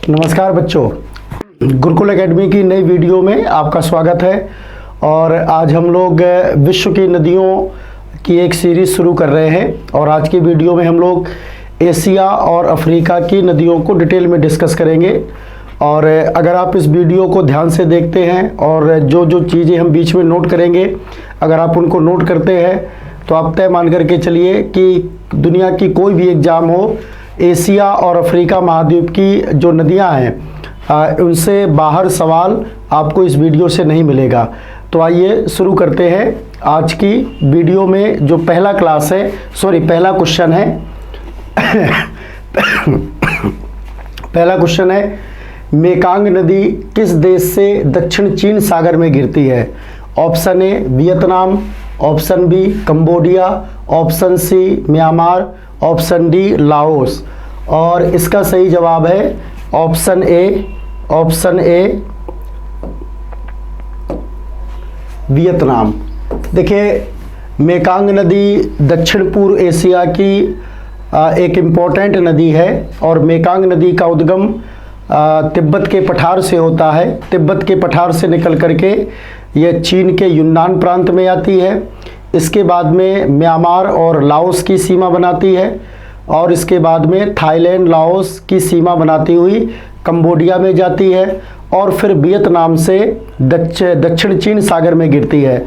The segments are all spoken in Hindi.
नमस्कार बच्चों, गुरुकुल एकेडमी की नई वीडियो में आपका स्वागत है। और आज हम लोग विश्व की नदियों की एक सीरीज़ शुरू कर रहे हैं और आज की वीडियो में हम लोग एशिया और अफ्रीका की नदियों को डिटेल में डिस्कस करेंगे। और अगर आप इस वीडियो को ध्यान से देखते हैं और जो जो चीज़ें हम बीच में नोट करेंगे, अगर आप उनको नोट करते हैं तो आप तय मान करके चलिए कि दुनिया की कोई भी एग्ज़ाम हो, एशिया और अफ्रीका महाद्वीप की जो नदियां हैं उनसे बाहर सवाल आपको इस वीडियो से नहीं मिलेगा। तो आइए शुरू करते हैं आज की वीडियो में। जो पहला क्वेश्चन है पहला क्वेश्चन है, मेकांग नदी किस देश से दक्षिण चीन सागर में गिरती है? Option A Vietnam, option B Cambodia, option C Myanmar, option D Laos. और इसका सही जवाब है ऑप्शन ए वियतनाम। देखिए, मेकांग नदी दक्षिण पूर्व एशिया की एक इम्पोर्टेंट नदी है और मेकांग नदी का उद्गम तिब्बत के पठार से होता है। तिब्बत के पठार से निकल करके यह चीन के यूनान प्रांत में आती है। इसके बाद में म्यांमार और लाओस की सीमा बनाती है और इसके बाद में थाईलैंड लाओस की सीमा बनाती हुई कंबोडिया में जाती है और फिर वियतनाम से दक्षिण चीन सागर में गिरती है।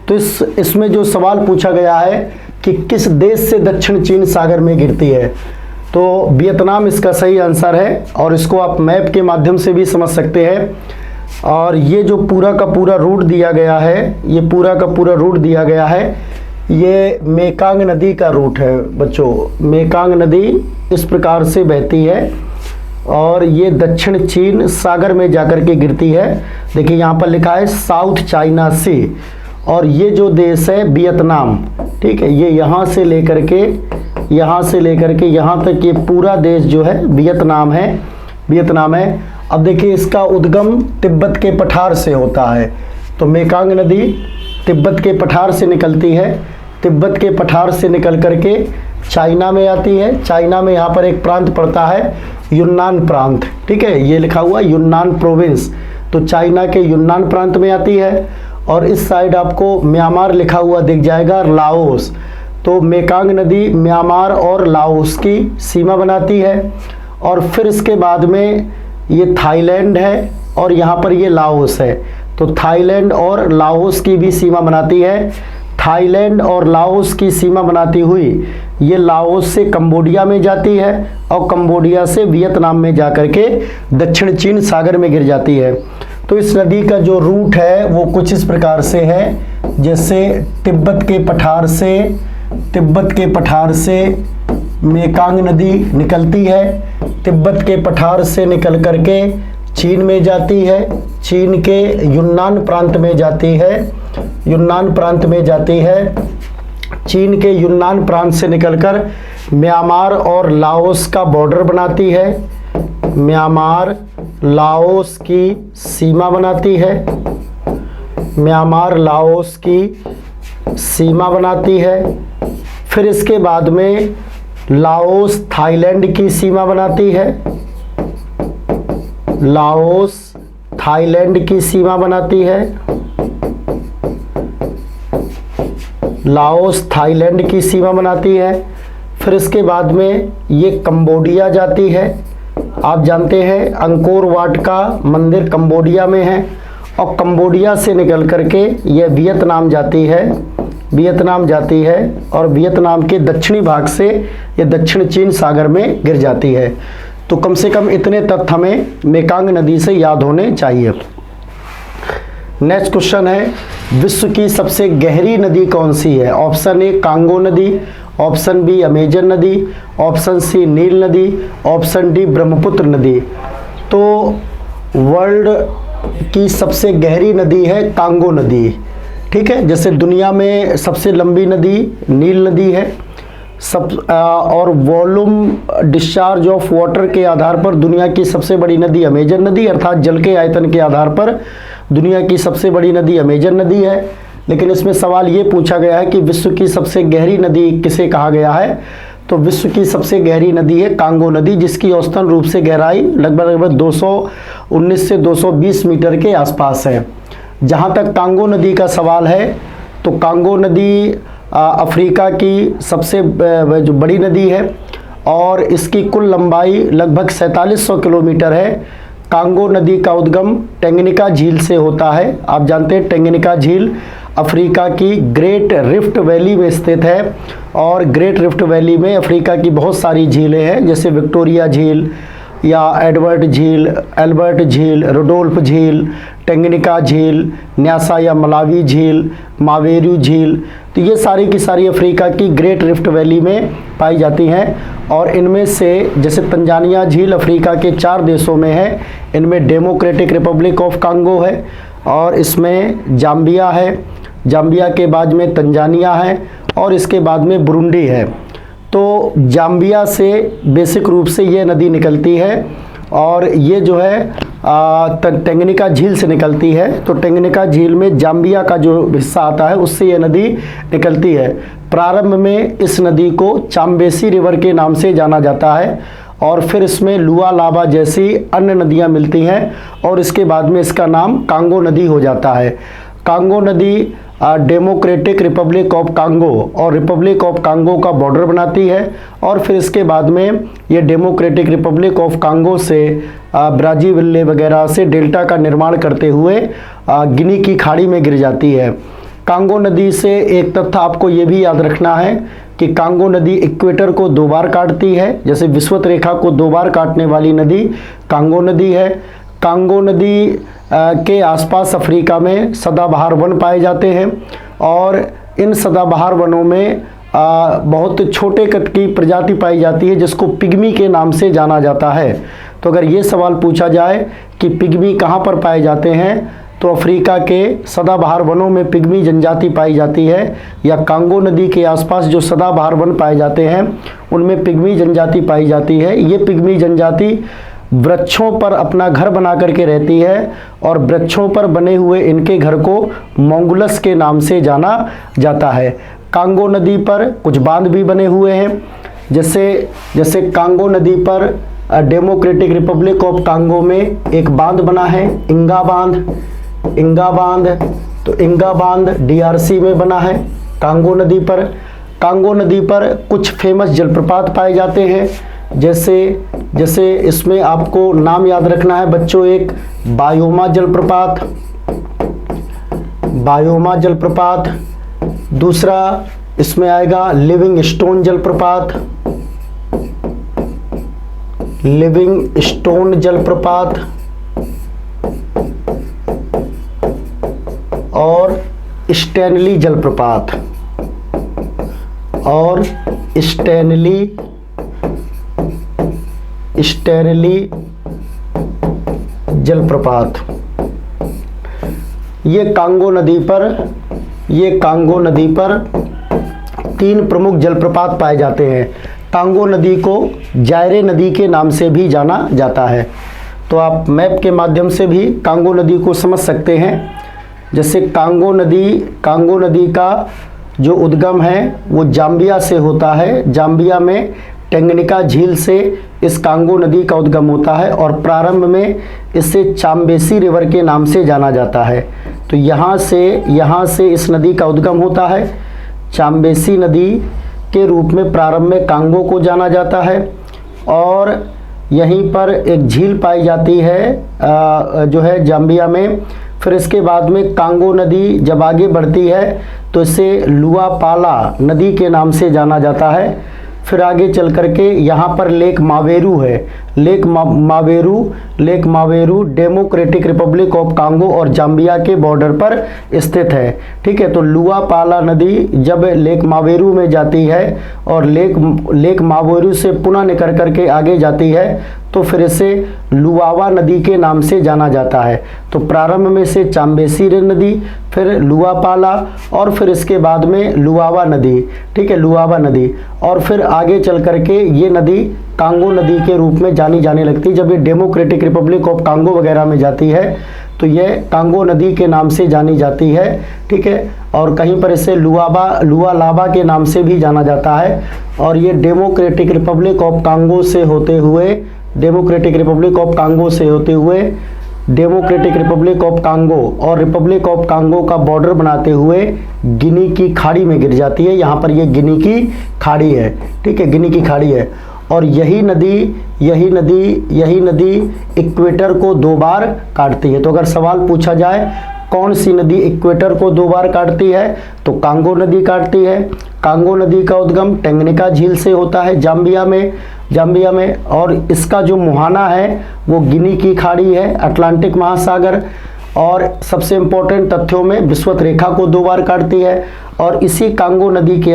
तो इसमें जो सवाल पूछा गया है कि किस देश से दक्षिण चीन सागर में गिरती है, तो वियतनाम इसका सही आंसर है। और इसको आप मैप के माध्यम से भी समझ सकते हैं। और ये जो पूरा का पूरा रूट दिया गया है, ये मेकांग नदी का रूट है बच्चों। मेकांग नदी इस प्रकार से बहती है और ये दक्षिण चीन सागर में जाकर के गिरती है। देखिए यहाँ पर लिखा है साउथ चाइना सी। और ये जो देश है वियतनाम, ठीक है, ये यहाँ से लेकर के यहाँ तक ये पूरा देश जो है वियतनाम है। अब देखिए, इसका उद्गम तिब्बत के पठार से होता है। तो मेकांग नदी तिब्बत के पठार से निकलती है। तिब्बत के पठार से निकल करके चाइना में आती है। चाइना में यहाँ पर एक प्रांत पड़ता है यूनान प्रांत, ठीक है, ये लिखा हुआ यूनान प्रोविंस। तो चाइना के यूनान प्रांत में आती है और इस साइड आपको म्यांमार लिखा हुआ दिख जाएगा, लाओस। तो मेकांग नदी म्यांमार और लाओस की सीमा बनाती है। और फिर इसके बाद में ये थाईलैंड है और यहाँ पर ये लाओस है। तो थाईलैंड और लाओस की भी सीमा बनाती है। थाईलैंड और लाओस की सीमा बनाती हुई ये लाओस से कंबोडिया में जाती है और कंबोडिया से वियतनाम में जाकर के दक्षिण चीन सागर में गिर जाती है। तो इस नदी का जो रूट है वो कुछ इस प्रकार से है, जैसे तिब्बत के पठार से मेकांग नदी निकलती है। तिब्बत के पठार से निकल करके चीन में जाती है, चीन के यूनान प्रांत में जाती है, चीन के यूनान प्रांत से निकलकर म्यांमार और लाओस का बॉर्डर बनाती है, म्यांमार लाओस की सीमा बनाती है। फिर इसके बाद में लाओस थाईलैंड की सीमा बनाती है, फिर इसके बाद में ये कंबोडिया जाती है। आप जानते हैं अंकोर वाट का मंदिर कंबोडिया में है। और कंबोडिया से निकल करके ये वियतनाम जाती है और वियतनाम के दक्षिणी भाग से ये दक्षिण चीन सागर में गिर जाती है। तो कम से कम इतने तथ्य हमें मेकांग नदी से याद होने चाहिए। नेक्स्ट क्वेश्चन है, विश्व की सबसे गहरी नदी कौन सी है? ऑप्शन ए कांगो नदी, ऑप्शन बी अमेजन नदी, ऑप्शन सी नील नदी, ऑप्शन डी ब्रह्मपुत्र नदी। तो वर्ल्ड की सबसे गहरी नदी है कांगो नदी, ठीक है। जैसे दुनिया में सबसे लंबी नदी नील नदी है, और वॉल्यूम डिस्चार्ज ऑफ वाटर के आधार पर दुनिया की सबसे बड़ी नदी अमेजन नदी, अर्थात जल के आयतन के आधार पर दुनिया की सबसे बड़ी नदी अमेजन नदी है। लेकिन इसमें सवाल ये पूछा गया है कि विश्व की सबसे गहरी नदी किसे कहा गया है, तो विश्व की सबसे गहरी नदी है कांगो नदी, जिसकी औसतन रूप से गहराई लगभग 219 से 220 मीटर के आसपास है। जहाँ तक कांगो नदी का सवाल है, तो कांगो नदी अफ्रीका की सबसे जो बड़ी नदी है और इसकी कुल लंबाई लगभग 4700 किलोमीटर है। कांगो नदी का उद्गम टेंगनिका झील से होता है। आप जानते हैं टेंगनिका झील अफ्रीका की ग्रेट रिफ्ट वैली में स्थित है और ग्रेट रिफ्ट वैली में अफ्रीका की बहुत सारी झीलें हैं, जैसे विक्टोरिया झील या एल्बर्ट झील, रोडोल्फ झील, टेंगनिका झील, न्यासा या मलावी झील, मावेरू झील। तो ये सारी की सारी अफ्रीका की ग्रेट रिफ्ट वैली में पाई जाती हैं और इनमें से जैसे तंजानिया झील अफ्रीका के 4 देशों में है। इनमें डेमोक्रेटिक रिपब्लिक ऑफ कांगो है और इसमें जाम्बिया है, जाम्बिया के बाद में तंजानिया है और इसके बाद में बुरुंडी है। तो जाम्बिया से बेसिक रूप से ये नदी निकलती है और ये जो है टेंगनिका झील से निकलती है। तो टेंगनिका झील में जाम्बिया का जो हिस्सा आता है उससे ये नदी निकलती है। प्रारंभ में इस नदी को चाम्बेसी रिवर के नाम से जाना जाता है और फिर इसमें लुआ लाबा जैसी अन्य नदियां मिलती हैं और इसके बाद में इसका नाम कांगो नदी हो जाता है। कांगो नदी डेमोक्रेटिक रिपब्लिक ऑफ कांगो और रिपब्लिक ऑफ कांगो का बॉर्डर बनाती है और फिर इसके बाद में ये डेमोक्रेटिक रिपब्लिक ऑफ कांगो से ब्राजीविले वगैरह से डेल्टा का निर्माण करते हुए गिनी की खाड़ी में गिर जाती है। कांगो नदी से एक तथ्य आपको ये भी याद रखना है कि कांगो नदी इक्वेटर को 2 बार काटती है। जैसे विषुवत रेखा को 2 बार काटने वाली नदी कांगो नदी है। कांगो नदी के आसपास अफ्रीका में सदाबहार वन पाए जाते हैं और इन सदाबहार वनों में बहुत छोटे कद की प्रजाति पाई जाती है जिसको पिग्मी के नाम से जाना जाता है। तो अगर ये सवाल पूछा जाए कि पिग्मी कहाँ पर पाए जाते हैं, तो अफ्रीका के सदाबहार वनों में पिग्मी जनजाति पाई जाती है या कांगो नदी के आसपास जो सदाबहार वन पाए जाते हैं उनमें पिग्मी जनजाति पाई जाती है। ये पिग्मी जनजाति वृक्षों पर अपना घर बना करके रहती है और वृक्षों पर बने हुए इनके घर को मोंगुलस के नाम से जाना जाता है। कांगो नदी पर कुछ बांध भी बने हुए हैं, जैसे कांगो नदी पर डेमोक्रेटिक रिपब्लिक ऑफ कांगो में एक बांध बना है, इंगा बांध। तो इंगा बांध DRC में बना है कांगो नदी पर। कांगो नदी पर कुछ फेमस जलप्रपात पाए जाते हैं, जैसे इसमें आपको नाम याद रखना है बच्चों, एक बायोमा जलप्रपात, दूसरा इसमें आएगा लिविंग स्टोन जलप्रपात और स्टैनली जलप्रपात जलप्रपात। ये कांगो नदी पर 3 प्रमुख जलप्रपात पाए जाते हैं। कांगो नदी को जायरे नदी के नाम से भी जाना जाता है। तो आप मैप के माध्यम से भी कांगो नदी को समझ सकते हैं। जैसे कांगो नदी का जो उद्गम है वो जाम्बिया से होता है। जाम्बिया में टेंगनिका झील से इस कांगो नदी का उद्गम होता है और प्रारंभ में इसे चाम्बेसी रिवर के नाम से जाना जाता है। तो यहाँ से इस नदी का उद्गम होता है। चाम्बेसी नदी के रूप में प्रारंभ में कांगो को जाना जाता है और यहीं पर एक झील पाई जाती है जो है जाम्बिया में। फिर इसके बाद में कांगो नदी जब आगे बढ़ती है तो इसे लुआपाला नदी के नाम से जाना जाता है। फिर आगे चल करके यहाँ पर लेक मावेरू है। Lake Mweru Democratic Republic of Congo और जाम्बिया के बॉर्डर पर स्थित है। ठीक है, तो लुआपाला नदी जब लेक मावेरू में जाती है और लेक मावेरू से पुनः निकल करके आगे जाती है तो फिर इसे लुआवा नदी के नाम से जाना जाता है। तो प्रारंभ में से चाम्बेसी नदी, फिर लुआपाला और फिर इसके बाद में लुआवा नदी। ठीक है, लुआवा नदी और फिर आगे चल करके ये नदी कांगो नदी के रूप में जानी जाने लगती है। जब ये डेमोक्रेटिक रिपब्लिक ऑफ कांगो वगैरह में जाती है तो यह कांगो नदी के नाम से जानी जाती है, ठीक है। और कहीं पर इसे लुआलाबा के नाम से भी जाना जाता है। और ये डेमोक्रेटिक रिपब्लिक ऑफ कांगो से होते हुए डेमोक्रेटिक रिपब्लिक ऑफ कांगो और रिपब्लिक ऑफ कांगो का बॉर्डर बनाते हुए गिनी की खाड़ी में गिर जाती है। यहाँ पर ये गिनी की खाड़ी है, ठीक है, गिनी की खाड़ी है। और यही नदी इक्वेटर को 2 बार काटती है। तो अगर सवाल पूछा जाए कौन सी नदी इक्वेटर को 2 बार काटती है, तो कांगो नदी काटती है। कांगो नदी का उद्गम टंगनिका झील से होता है जाम्बिया में, और इसका जो मुहाना है वो गिनी की खाड़ी है, अटलांटिक महासागर। और सबसे इम्पोर्टेंट तथ्यों में विषुवत रेखा को 2 बार काटती है। और इसी कांगो नदी के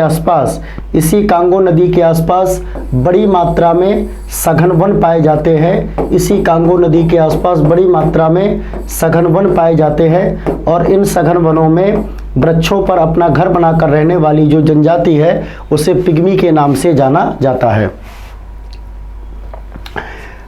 आसपास बड़ी मात्रा में सघन वन पाए जाते हैं। इसी कांगो नदी के आसपास बड़ी मात्रा में सघन वन पाए जाते हैं। और इन सघन वनों में वृक्षों पर अपना घर बनाकर रहने वाली जो जनजाति है उसे पिग्मी के नाम से जाना जाता है।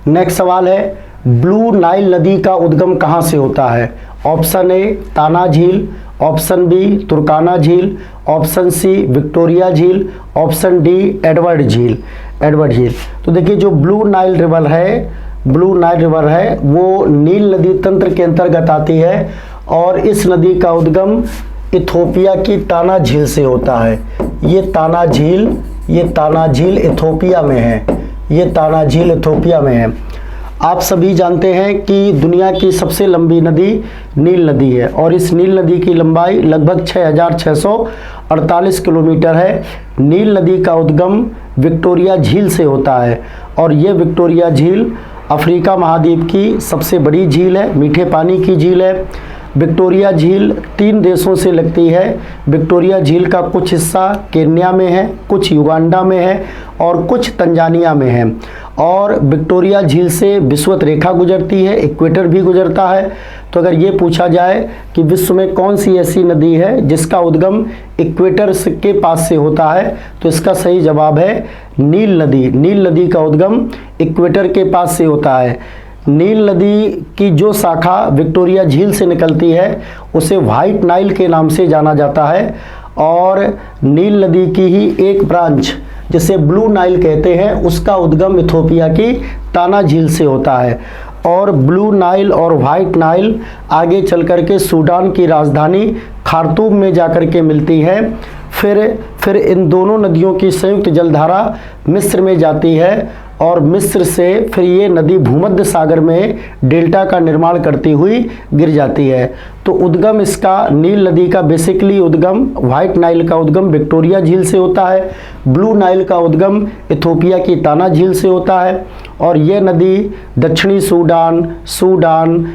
नेक्स्ट सवाल है, ब्लू नाइल नदी का उद्गम कहाँ से होता है? ऑप्शन ए ताना झील, ऑप्शन बी तुर्काना झील, ऑप्शन सी विक्टोरिया झील, ऑप्शन डी एडवर्ड झील। तो देखिए जो ब्लू नाइल रिवर है वो नील नदी तंत्र के अंतर्गत आती है। और इस नदी का उद्गम इथोपिया की ताना झील से होता है। ये ताना झील इथोपिया में है। आप सभी जानते हैं कि दुनिया की सबसे लंबी नदी नील नदी है। और इस नील नदी की लंबाई लगभग 6648 किलोमीटर है। नील नदी का उद्गम विक्टोरिया झील से होता है। और ये विक्टोरिया झील अफ्रीका महाद्वीप की सबसे बड़ी झील है, मीठे पानी की झील है। विक्टोरिया झील 3 देशों से लगती है। विक्टोरिया झील का कुछ हिस्सा केन्या में है, कुछ युगांडा में है और कुछ तंजानिया में है। और विक्टोरिया झील से विषुवत रेखा गुजरती है, इक्वेटर भी गुजरता है। तो अगर ये पूछा जाए कि विश्व में कौन सी ऐसी नदी है जिसका उद्गम इक्वेटर के पास से होता है, तो इसका सही जवाब है नील नदी। नील नदी का उद्गम इक्वेटर के पास से होता है। नील नदी की जो शाखा विक्टोरिया झील से निकलती है उसे व्हाइट नाइल के नाम से जाना जाता है। और नील नदी की ही एक ब्रांच जिसे ब्लू नाइल कहते हैं उसका उद्गम इथोपिया की ताना झील से होता है। और ब्लू नाइल और व्हाइट नाइल आगे चल कर के सूडान की राजधानी खार्तूम में जाकर के मिलती है। फिर इन दोनों नदियों की संयुक्त जलधारा मिस्र में जाती है। और मिस्र से फिर ये नदी भूमध्य सागर में डेल्टा का निर्माण करती हुई गिर जाती है। तो उद्गम इसका नील नदी का बेसिकली उद्गम व्हाइट नाइल का उद्गम विक्टोरिया झील से होता है। ब्लू नाइल का उद्गम इथोपिया की ताना झील से होता है। और ये नदी दक्षिणी सूडान,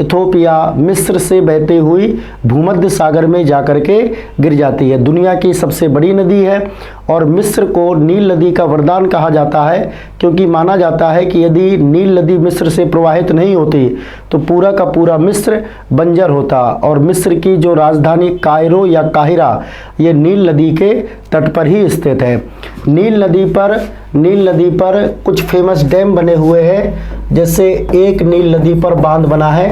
इथोपिया, मिस्र से बहते हुई भूमध्य सागर में जाकर के गिर जाती है। दुनिया की सबसे बड़ी नदी है। और मिस्र को नील नदी का वरदान कहा जाता है क्योंकि माना जाता है कि यदि नील नदी मिस्र से प्रवाहित नहीं होती तो पूरा का पूरा मिस्र बंजर होता। और मिस्र की जो राजधानी कायरो या काहिरा ये नील नदी के तट पर ही स्थित है। नील नदी पर कुछ फेमस डैम बने हुए हैं। जैसे एक नील नदी पर बांध बना है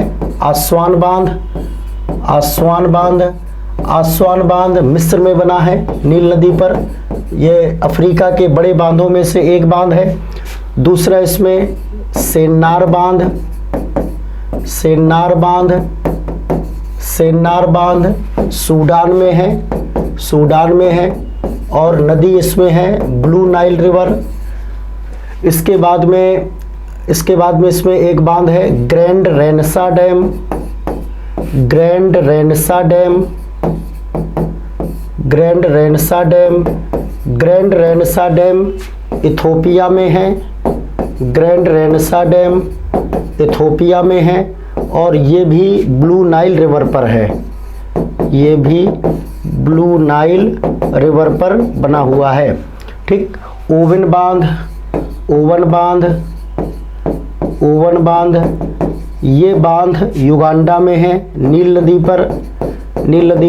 आसवान बांध मिस्र में बना है नील नदी पर। ये अफ्रीका के बड़े बांधों में से एक बांध है। दूसरा इसमें सेन्नार बांध सूडान में है और नदी इसमें है ब्लू नाइल रिवर। इसके बाद में इसमें एक बांध है ग्रैंड रेनसा डैम इथोपिया में है। और ये भी ब्लू नाइल रिवर पर बना हुआ है। ठीक, ओवन बांध ये बांध युगांडा में है नील नदी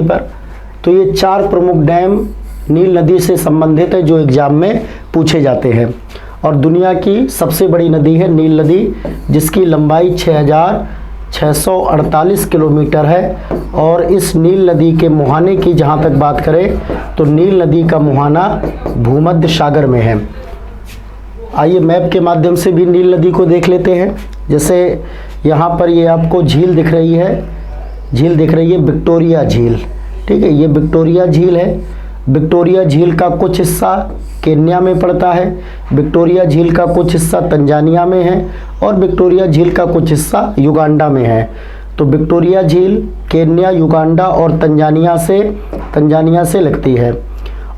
पर। तो ये 4 प्रमुख डैम नील नदी से संबंधित है जो एग्जाम में पूछे जाते हैं। और दुनिया की सबसे बड़ी नदी है नील नदी जिसकी लंबाई 648 किलोमीटर है। और इस नील नदी के मुहाने की जहाँ तक बात करें तो नील नदी का मुहाना भूमध्य सागर में है। आइए मैप के माध्यम से भी नील नदी को देख लेते हैं। जैसे यहाँ पर ये आपको झील दिख रही है, झील दिख रही है विक्टोरिया झील, ठीक है, ये विक्टोरिया झील है। विक्टोरिया झील का कुछ हिस्सा केन्या में पड़ता है, विक्टोरिया झील का कुछ हिस्सा तंजानिया में है और विक्टोरिया झील का कुछ हिस्सा युगांडा में है। तो विक्टोरिया झील केन्या, युगांडा और तंजानिया से लगती है।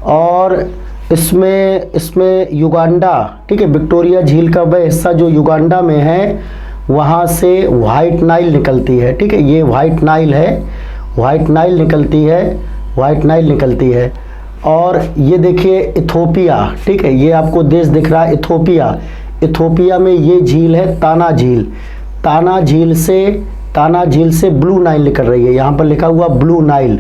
और इसमें युगांडा, ठीक है, विक्टोरिया झील का वह हिस्सा जो युगांडा में है वहाँ से वाइट नाइल निकलती है, ठीक है, ये वाइट नाइल है, वाइट नाइल निकलती है। और ये देखिए इथोपिया, ठीक है, ये आपको देश दिख रहा है इथोपिया, इथोपिया में ये झील है ताना झील, ताना झील से ब्लू नाइल निकल रही है, यहाँ पर लिखा हुआ ब्लू नाइल,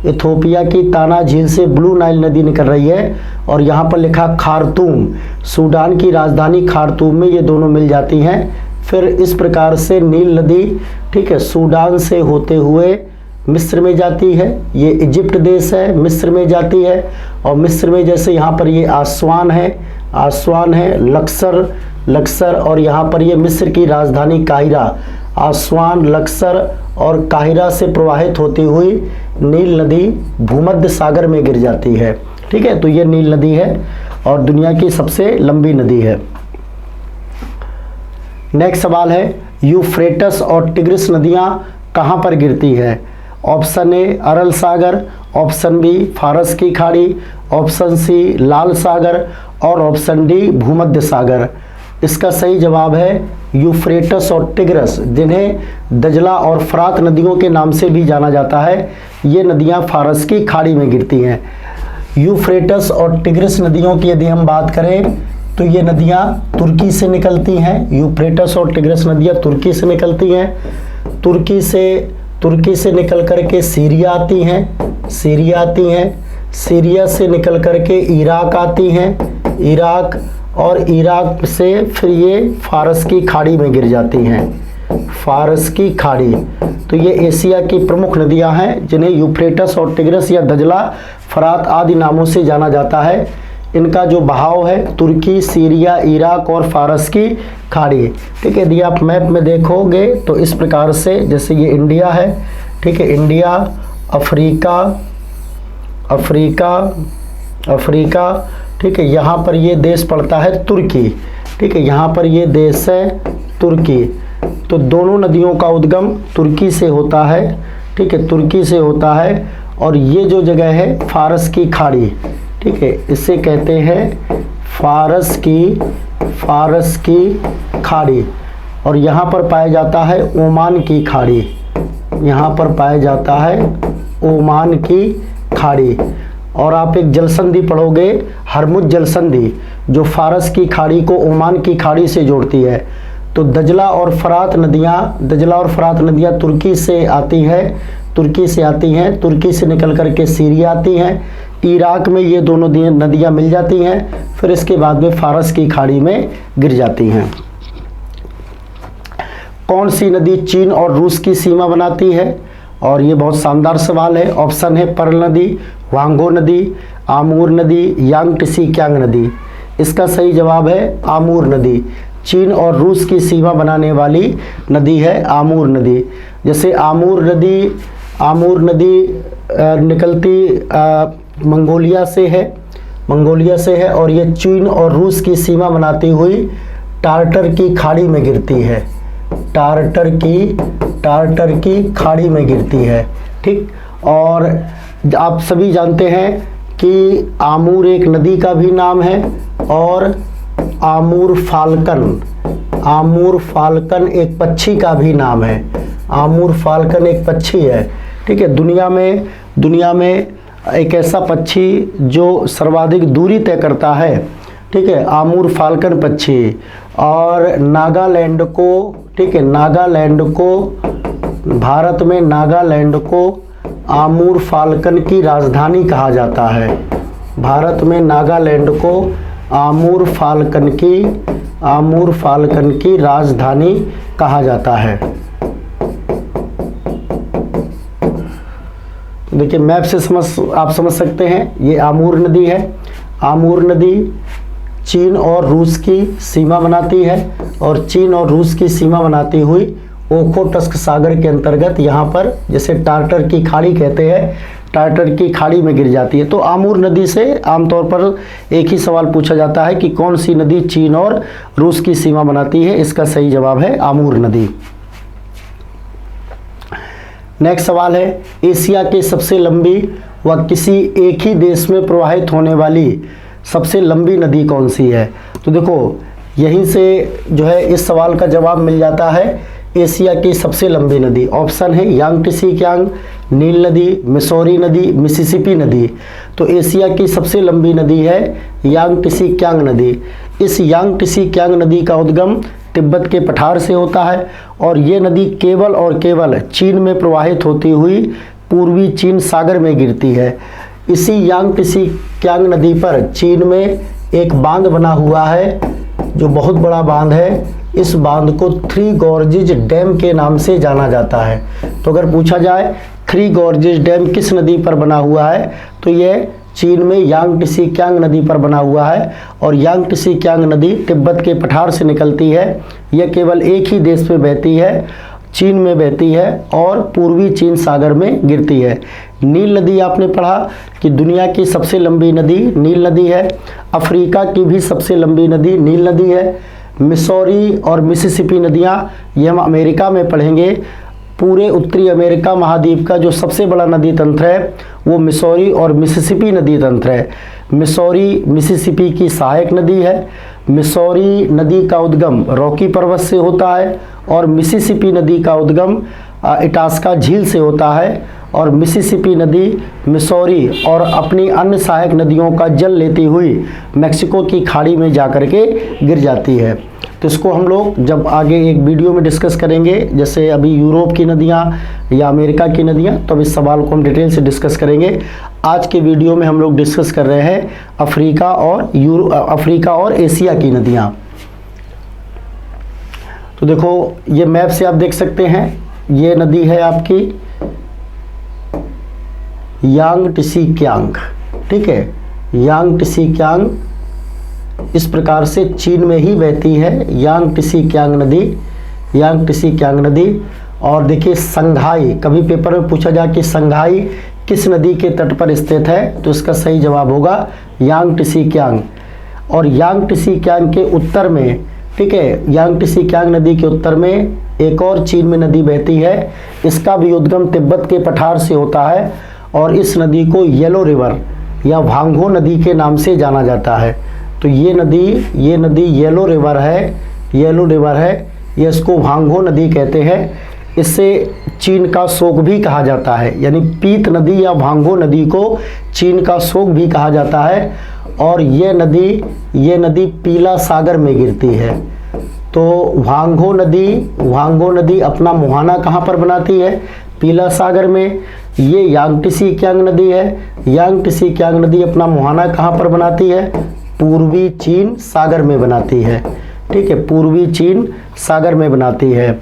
इथोपिया की ताना झील से ब्लू नाइल नदी निकल रही है। और यहाँ पर लिखा खार्तूम, सूडान की राजधानी खार्तूम में ये दोनों मिल जाती हैं। फिर इस प्रकार से नील नदी, ठीक है, सूडान से होते हुए मिस्र में जाती है, ये इजिप्ट देश है, मिस्र में जाती है। और मिस्र में जैसे यहाँ पर ये आसवान है, लक्सर और यहाँ पर ये मिस्र की राजधानी काहिरा, आसवान, लक्सर और काहिरा से प्रवाहित होती हुई नील नदी भूमध्य सागर में गिर जाती है, ठीक है। तो ये नील नदी है और दुनिया की सबसे लंबी नदी है। नेक्स्ट सवाल है, यूफ्रेटस और टिग्रिस नदियाँ कहाँ पर गिरती है? ऑप्शन ए अरल सागर, ऑप्शन बी फारस की खाड़ी, ऑप्शन सी लाल सागर और ऑप्शन डी भूमध्य सागर। इसका सही जवाब है यूफ्रेटस और टिग्रिस, जिन्हें दजला और फरात नदियों के नाम से भी जाना जाता है। ये नदियाँ फारस की खाड़ी में गिरती हैं। यूफ्रेटस और टिग्रिस नदियों की यदि हम बात करें तो ये नदियाँ तुर्की से निकलती हैं। यूफ्रेटस और टिग्रिस नदियाँ तुर्की से निकलती हैं। तुर्की से निकल कर के सीरिया आती हैं, सीरिया से निकल कर के इराक आती हैं, और इराक से फिर ये फारस की खाड़ी में गिर जाती हैं, फारस की खाड़ी। तो ये एशिया की प्रमुख नदियां हैं जिन्हें यूफ्रेटस और टिग्रिस या दजला, फरात आदि नामों से जाना जाता है। इनका जो बहाव है तुर्की, सीरिया, इराक और फारस की खाड़ी, ठीक है। यदि आप मैप में देखोगे तो इस प्रकार से, जैसे ये इंडिया है, ठीक है, इंडिया, अफ्रीका, ठीक है, यहाँ पर ये देश पड़ता है तुर्की, ठीक है, यहाँ पर ये देश है तुर्की। तो दोनों नदियों का उद्गम तुर्की से होता है, ठीक है, तुर्की से होता है। और ये जो जगह है फारस की खाड़ी, ठीक है, इसे कहते हैं फारस की खाड़ी। और यहाँ पर पाया जाता है ओमान की खाड़ी, यहाँ पर पाया जाता है ओमान की खाड़ी। और आप एक जलसंधि पढ़ोगे, हरमुज जलसंधि, जो फारस की खाड़ी को ओमान की खाड़ी से जोड़ती है। तो दजला और फरात नदियाँ तुर्की से आती हैं, तुर्की से निकल कर के सीरिया आती हैं, इराक में ये दोनों नदियाँ मिल जाती हैं, फिर इसके बाद में फारस की खाड़ी में गिर जाती हैं। कौन सी नदी चीन और रूस की सीमा बनाती है? और ये बहुत शानदार सवाल है। ऑप्शन है पर्ल नदी, वांगो नदी, आमूर नदी, यांगत्से कियांग नदी। इसका सही जवाब है आमूर नदी। चीन और रूस की सीमा बनाने वाली नदी है आमूर नदी। जैसे आमूर नदी निकलती मंगोलिया से है और ये चीन और रूस की सीमा बनाती हुई टार्टर की खाड़ी में गिरती है, टार्टर की खाड़ी में गिरती है, ठीक। और आप सभी जानते हैं कि आमूर एक नदी का भी नाम है और आमूर फाल्कन एक पक्षी का भी नाम है। आमूर फाल्कन एक पक्षी है, ठीक है। दुनिया में एक ऐसा पक्षी जो सर्वाधिक दूरी तय करता है, ठीक है, आमूर फाल्कन पक्षी। और नागालैंड को, ठीक है, भारत में नागालैंड को आमूर फाल्कन की राजधानी कहा जाता है। भारत में नागालैंड को आमूर फाल्कन की राजधानी कहा जाता है। देखिए मैप से आप समझ सकते हैं, ये आमूर नदी है। आमूर नदी चीन और रूस की सीमा बनाती है, और चीन और रूस की सीमा बनाती हुई ओखोटस्क सागर के अंतर्गत यहाँ पर जैसे टार्टर की खाड़ी कहते हैं, टार्टर की खाड़ी में गिर जाती है। तो आमूर नदी से आमतौर पर एक ही सवाल पूछा जाता है कि कौन सी नदी चीन और रूस की सीमा बनाती है। इसका सही जवाब है आमूर नदी। नेक्स्ट सवाल है, एशिया की सबसे लंबी व किसी एक ही देश में प्रवाहित होने वाली सबसे लंबी नदी कौन सी है? तो देखो यहीं से जो है इस सवाल का जवाब मिल जाता है। एशिया की सबसे लंबी नदी ऑप्शन है यांगत्से कियांग, नील नदी, मिसौरी नदी, मिसिसिपी नदी। तो एशिया की सबसे लंबी नदी है यांगत्से कियांग नदी। इस यांगत्से कियांग नदी का उद्गम तिब्बत के पठार से होता है, और ये नदी केवल और केवल चीन में प्रवाहित होती हुई पूर्वी चीन सागर में गिरती है। इसी यांगत्से कियांग नदी पर चीन में एक बांध बना हुआ है जो बहुत बड़ा बांध है। इस बांध को थ्री गॉर्जेज डैम के नाम से जाना जाता है। तो अगर पूछा जाए थ्री गॉर्जेज डैम किस नदी पर बना हुआ है, तो यह चीन में यांगत्से कियांग नदी पर बना हुआ है। और यांगत्से कियांग नदी तिब्बत के पठार से निकलती है। यह केवल एक ही देश में बहती है, चीन में बहती है और पूर्वी चीन सागर में गिरती है। नील नदी आपने पढ़ा कि दुनिया की सबसे लंबी नदी नील नदी है। अफ्रीका की भी सबसे लंबी नदी नील नदी है। मिसौरी और मिसिसिपी नदियाँ ये हम अमेरिका में पढ़ेंगे। पूरे उत्तरी अमेरिका महाद्वीप का जो सबसे बड़ा नदी तंत्र है वो मिसौरी और मिसिसिपी नदी तंत्र है। मिसौरी मिसिसिपी की सहायक नदी है। मिसौरी नदी का उद्गम रॉकी पर्वत से होता है, और मिसिसिपी नदी का उद्गम इटास्का झील से होता है। और मिसिसिपी नदी मिसौरी और अपनी अन्य सहायक नदियों का जल लेती हुई मैक्सिको की खाड़ी में जाकर के गिर जाती है। तो इसको हम लोग जब आगे एक वीडियो में डिस्कस करेंगे, जैसे अभी यूरोप की नदियाँ या अमेरिका की नदियाँ, तो अब इस सवाल को हम डिटेल से डिस्कस करेंगे। आज के वीडियो में हम लोग डिस्कस कर रहे हैं अफ्रीका और एशिया की नदियाँ। तो देखो ये मैप से आप देख सकते हैं, ये नदी है आपकी यांगत्से कियांग, ठीक है। यांगत्से कियांग इस प्रकार से चीन में ही बहती है, यांगत्से कियांग नदी, यांगत्से कियांग नदी। और देखिए संघाई, कभी पेपर में पूछा जाए कि संघाई किस नदी के तट पर स्थित है, तो इसका सही जवाब होगा यांगत्से कियांग। और यांगत्से कियांग के उत्तर में, ठीक है, यांगत्से कियांग नदी के उत्तर में एक और चीन में नदी बहती है। इसका भी उद्गम तिब्बत के पठार से होता है, और इस नदी को येलो रिवर या वांगहो नदी के नाम से जाना जाता है। तो ये नदी येलो रिवर है, ये इसको वांगहो नदी कहते हैं। इससे चीन का शोक भी कहा जाता है, यानी पीत नदी या वांगहो नदी को चीन का शोक भी कहा जाता है। और ये नदी पीला सागर में गिरती है। तो वांगहो नदी अपना मुहाना कहाँ पर बनाती है? पीला सागर में। ये यांगत्से कियांग नदी है, यांगत्से कियांग नदी अपना मुहाना कहाँ पर बनाती है? पूर्वी चीन सागर में बनाती है, ठीक है, पूर्वी चीन सागर में बनाती है।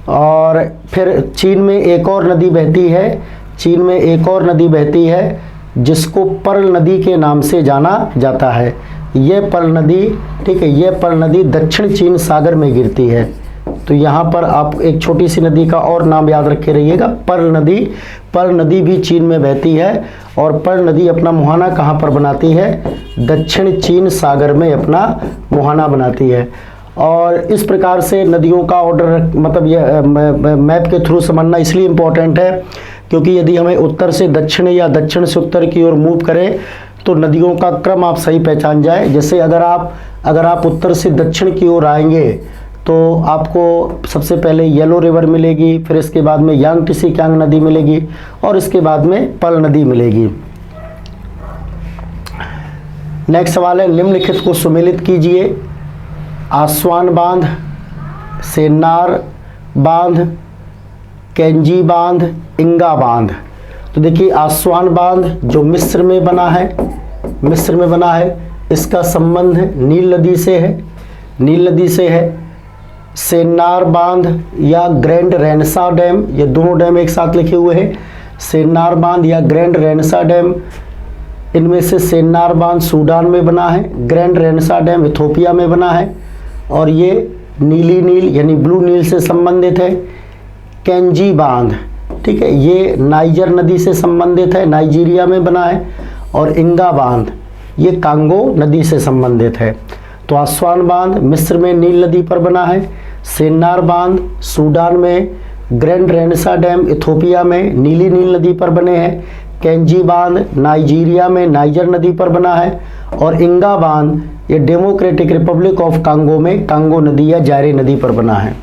और फिर चीन में एक और नदी बहती है, जिसको पर्ल नदी के नाम से जाना जाता है। ये पर्ल नदी, ठीक है, ये पर्ल नदी दक्षिण चीन सागर में गिरती है। तो यहाँ पर आप एक छोटी सी नदी का और नाम याद रखे रहिएगा, पर्ल नदी भी चीन में बहती है। और पर्ल नदी अपना मुहाना कहाँ पर बनाती है? दक्षिण चीन सागर में अपना मुहाना बनाती है। और इस प्रकार से नदियों का ऑर्डर, मतलब ये मैप के थ्रू समझना इसलिए इम्पोर्टेंट है क्योंकि यदि हमें उत्तर से दक्षिण या दक्षिण से उत्तर की ओर मूव करें तो नदियों का क्रम आप सही पहचान जाए। जैसे अगर आप उत्तर से दक्षिण की ओर आएंगे तो आपको सबसे पहले येलो रिवर मिलेगी, फिर इसके बाद में यांगत्से कियांग नदी मिलेगी, और इसके बाद में पर्ल नदी मिलेगी। नेक्स्ट सवाल है, निम्नलिखित को सुमेलित कीजिए। आसवान बांध, सेन्नार बांध, कैंजी बांध, इंगा बांध। तो देखिए आसवान बांध जो मिस्र में बना है, इसका संबंध नील नदी से है। सेन्नार बांध या ग्रैंड रेनेसां डैम, ये दोनों डैम एक साथ लिखे हुए हैं। सेन्नार बांध या ग्रैंड रेनसा डैम, इनमें से सेन्नार बांध सूडान में बना है, ग्रैंड रेनसा डैम इथोपिया में बना है और ये नीली नील यानी ब्लू नील से संबंधित है। कैंजी बांध, ठीक है, ये नाइजर नदी से संबंधित है, नाइजीरिया में बना है। और इंगा बांध ये कांगो नदी से संबंधित है। तो आस्वान बांध मिस्र में नील नदी पर बना है, सेन्नार बांध सूडान में, ग्रैंड रेनसा डैम इथोपिया में नीली नील नदी पर बने हैं, कैंजी बांध नाइजीरिया में नाइजर नदी पर बना है और इंगा बांध ये डेमोक्रेटिक रिपब्लिक ऑफ कांगो में कांगो नदी या जायरे नदी पर बना है।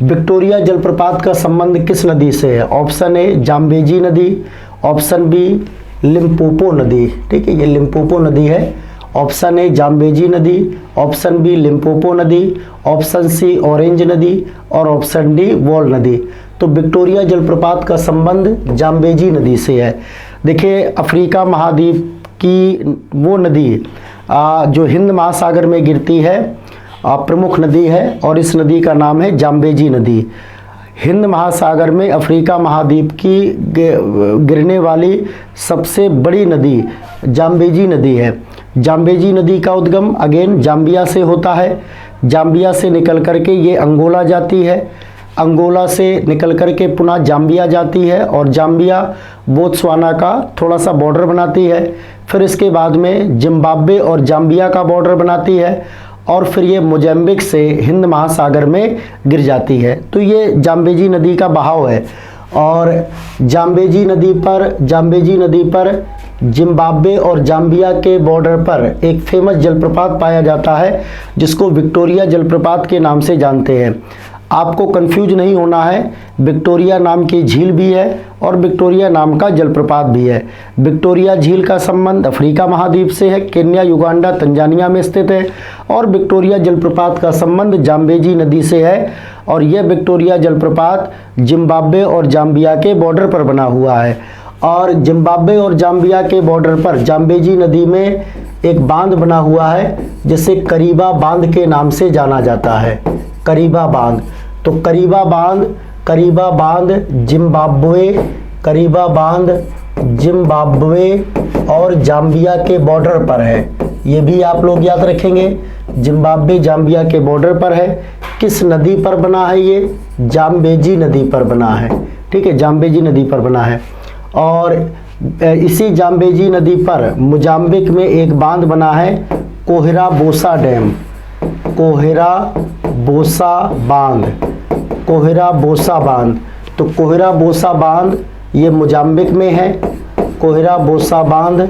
विक्टोरिया जलप्रपात का संबंध किस नदी से है? ऑप्शन ए जाम्बेजी नदी, ऑप्शन बी लिम्पोपो नदी, ठीक है, ये लिम्पोपो नदी है। ऑप्शन ए जाम्बेजी नदी, ऑप्शन बी लिम्पोपो नदी, ऑप्शन सी ऑरेंज नदी और ऑप्शन डी वॉल नदी। तो विक्टोरिया जलप्रपात का संबंध जाम्बेजी नदी से है। देखिए अफ्रीका महाद्वीप की वो नदी जो हिंद महासागर में गिरती है प्रमुख नदी है और इस नदी का नाम है जाम्बेजी नदी। हिंद महासागर में अफ्रीका महाद्वीप की गिरने वाली सबसे बड़ी नदी जाम्बेजी नदी है। जाम्बेजी नदी का उद्गम अगेन जाम्बिया से होता है, जाम्बिया से निकल करके ये अंगोला जाती है, अंगोला से निकल करके पुनः जाम्बिया जाती है और जाम्बिया बोत्सवाना का थोड़ा सा बॉर्डर बनाती है, फिर इसके बाद में जिम्बाब्वे और जाम्बिया का बॉर्डर बनाती है और फिर ये मोजाम्बिक से हिंद महासागर में गिर जाती है। तो ये जाम्बेजी नदी का बहाव है और जाम्बेजी नदी पर जिम्बाब्वे और जाम्बिया के बॉर्डर पर एक फेमस जलप्रपात पाया जाता है जिसको विक्टोरिया जलप्रपात के नाम से जानते हैं। आपको कंफ्यूज नहीं होना है, विक्टोरिया नाम की झील भी है और विक्टोरिया नाम का जलप्रपात भी है। विक्टोरिया झील का संबंध अफ्रीका महाद्वीप से है, केन्या, युगांडा, तंजानिया में स्थित है और विक्टोरिया जलप्रपात का संबंध जाम्बेजी नदी से है और यह विक्टोरिया जलप्रपात जिम्बाब्वे और जाम्बिया के बॉर्डर पर बना हुआ है। और जिम्बाब्वे और जाम्बिया के बॉर्डर पर जाम्बेजी नदी में एक बांध बना हुआ है जिसे करीबा बांध के नाम से जाना जाता है, करीबा बांध। तो करीबा बांध जिम्बाब्वे और जाम्बिया के बॉर्डर पर है, ये भी आप लोग याद रखेंगे, जिम्बाब्वे जाम्बिया के बॉर्डर पर है। किस नदी पर बना है? ये जाम्बेजी नदी पर बना है, ठीक है, जाम्बेजी नदी पर बना है। और इसी जाम्बेजी नदी पर मोजाम्बिक में एक बांध बना है, कोहिरा बोसा डैम, कोहिरा बोसा बांध। तो कोहिरा बोसा बांध ये मोजाम्बिक में है, कोहिरा बोसा बांध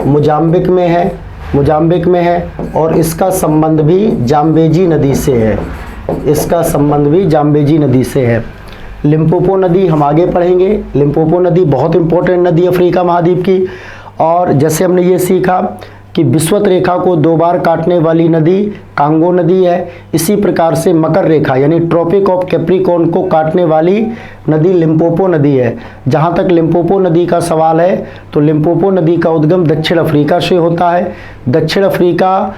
मोजाम्बिक में है और इसका संबंध भी जाम्बेजी नदी से है, लिम्पोपो नदी हम आगे पढ़ेंगे। लिम्पोपो नदी बहुत इंपॉर्टेंट नदी अफ्रीका महाद्वीप की। और जैसे हमने ये सीखा कि विषुवत रेखा को 2 बार काटने वाली नदी कांगो नदी है, इसी प्रकार से मकर रेखा यानी ट्रॉपिक ऑफ कैप्रिकॉर्न को काटने वाली नदी लिम्पोपो नदी है। जहाँ तक लिम्पोपो नदी का सवाल है तो लिम्पोपो नदी का उद्गम दक्षिण अफ्रीका से होता है। दक्षिण अफ्रीका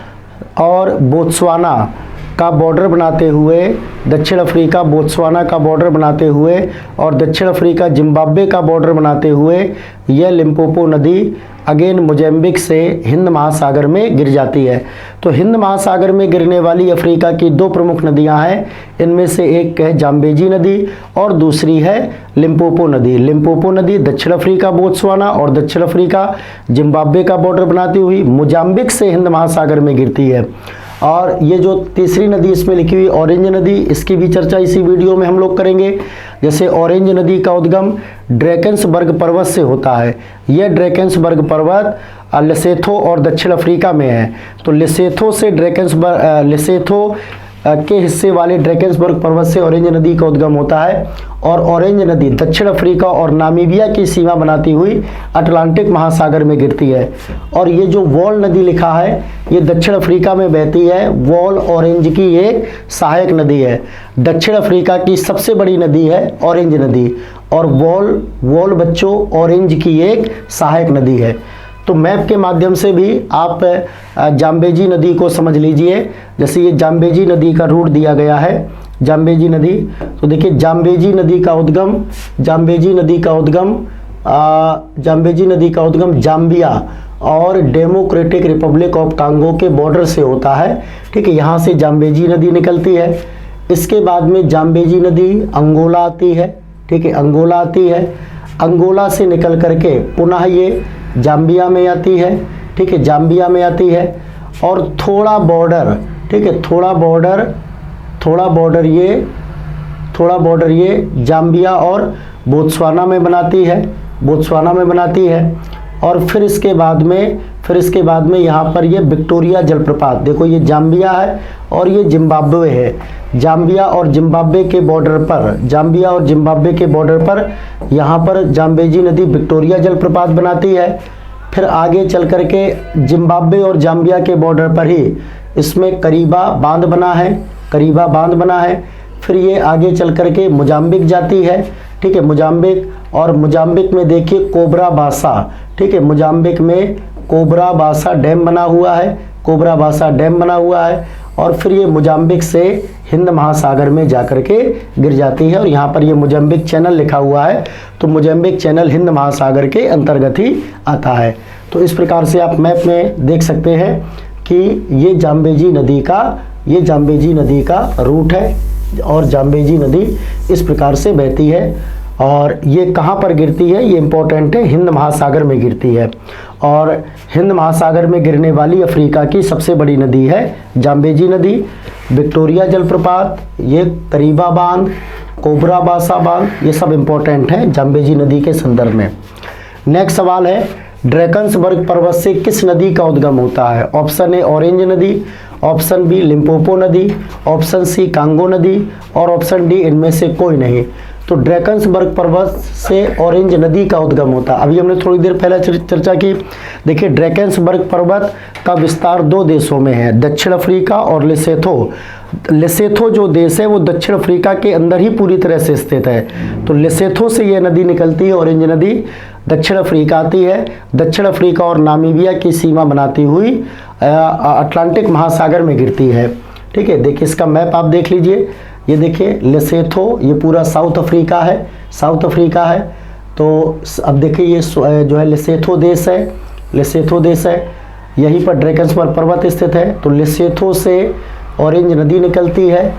और बोत्सवाना का बॉर्डर बनाते हुए, दक्षिण अफ्रीका बोत्सवाना का बॉर्डर बनाते हुए और दक्षिण अफ्रीका जिम्बाब्वे का बॉर्डर बनाते हुए यह लिम्पोपो नदी अगेन मोजाम्बिक से हिंद महासागर में गिर जाती है। तो हिंद महासागर में गिरने वाली अफ्रीका की 2 प्रमुख नदियां हैं, इनमें से एक है जाम्बेजी नदी और दूसरी है लिम्पोपो नदी। लिम्पोपो नदी दक्षिण अफ्रीका बोत्सवाना और दक्षिण अफ्रीका जिम्बाब्वे का बॉर्डर बनाती हुई मोजाम्बिक से हिंद महासागर में गिरती है। और ये जो तीसरी नदी इसमें लिखी हुई ऑरेंज नदी, इसकी भी चर्चा इसी वीडियो में हम लोग करेंगे। जैसे ऑरेंज नदी का उद्गम ड्रैकेंसबर्ग पर्वत से होता है, यह ड्रैकेंसबर्ग पर्वत लेसोथो और दक्षिण अफ्रीका में है। तो लेसोथो से लेसोथो के हिस्से वाले ड्रैकेंसबर्ग पर्वत से ऑरेंज नदी का उद्गम होता है और ऑरेंज नदी दक्षिण अफ्रीका और नामीबिया की सीमा बनाती हुई अटलांटिक महासागर में गिरती है। और ये जो वॉल नदी लिखा है ये दक्षिण अफ्रीका में बहती है, वॉल ऑरेंज की एक सहायक नदी है। दक्षिण अफ्रीका की सबसे बड़ी नदी है ऑरेंज नदी और वॉल बच्चों ऑरेंज की एक सहायक नदी है। तो मैप के माध्यम से भी आप जाम्बेजी नदी को समझ लीजिए। जैसे ये जाम्बेजी नदी का रूट दिया गया है, जाम्बेजी नदी। तो देखिए जाम्बेजी नदी का उद्गम जाम्बिया और डेमोक्रेटिक रिपब्लिक ऑफ कांगो के बॉर्डर से होता है। ठीक है, यहाँ से जाम्बेजी नदी निकलती है। इसके बाद में जाम्बेजी नदी अंगोला आती है। ठीक है, अंगोला आती है। अंगोला से निकल करके पुनः ये जाम्बिया में आती है। ठीक है, जाम्बिया में आती है और थोड़ा बॉर्डर, ठीक है, थोड़ा बॉर्डर ये जाम्बिया और बोत्सवाना में बनाती है। और फिर इसके बाद में यहाँ पर ये विक्टोरिया जलप्रपात, देखो ये जाम्बिया है और ये जिम्बाब्वे है। जाम्बिया और जिम्बाब्वे के बॉर्डर पर यहाँ पर जाम्बेजी नदी विक्टोरिया जलप्रपात बनाती है। फिर आगे चल करके जिम्बाब्वे और जाम्बिया के बॉर्डर पर ही इसमें करीबा बांध बना है। फिर ये आगे चल करके मोजाम्बिक जाती है। ठीक है, मोजाम्बिक में देखिए कोबरा बासा, ठीक है, मोजाम्बिक में कोबरा बासा डैम बना हुआ है। और फिर ये मोजाम्बिक से हिंद महासागर में जाकर के गिर जाती है और यहाँ पर ये मोजाम्बिक चैनल लिखा हुआ है, तो मोजाम्बिक चैनल हिंद महासागर के अंतर्गत ही आता है। तो इस प्रकार से आप मैप में देख सकते हैं कि ये जाम्बेजी नदी का रूट है और जाम्बेजी नदी इस प्रकार से बहती है। और ये कहाँ पर गिरती है, ये इम्पोर्टेंट है, हिंद महासागर में गिरती है। और हिंद महासागर में गिरने वाली अफ्रीका की सबसे बड़ी नदी है जाम्बेजी नदी। विक्टोरिया जलप्रपात, ये करीबा बांध, कोबरा बासा बांध, ये सब इम्पोर्टेंट है जाम्बेजी नदी के संदर्भ में। नेक्स्ट सवाल है, ड्रैकन्सबर्ग पर्वत से किस नदी का उद्गम होता है? ऑप्शन ए ऑरेंज नदी, ऑप्शन बी लिम्पोपो नदी, ऑप्शन सी कांगो नदी और ऑप्शन डी इनमें से कोई नहीं। तो ड्रैकन्सबर्ग पर्वत से ऑरेंज नदी का उद्गम होता है। अभी हमने थोड़ी देर पहले चर्चा की। देखिए ड्रैकन्सबर्ग पर्वत का विस्तार 2 देशों में है, दक्षिण अफ्रीका और लेसेथो। लेसेथो जो देश है वो दक्षिण अफ्रीका के अंदर ही पूरी तरह से स्थित है। तो लेसेथो से ये नदी निकलती है, ऑरेंज नदी दक्षिण अफ्रीका आती है। दक्षिण अफ्रीका और नामीबिया की सीमा बनाती हुई अटलांटिक महासागर में गिरती है। ठीक है, देखिए इसका मैप आप देख लीजिए। ये देखिए लेसेथो, ये पूरा साउथ अफ्रीका है। तो अब देखिए ये जो है लेसेथो देश है, यहीं पर ड्रैकन्सबर्ग पर्वत स्थित है। तो लेसेथो से ऑरेंज नदी निकलती है,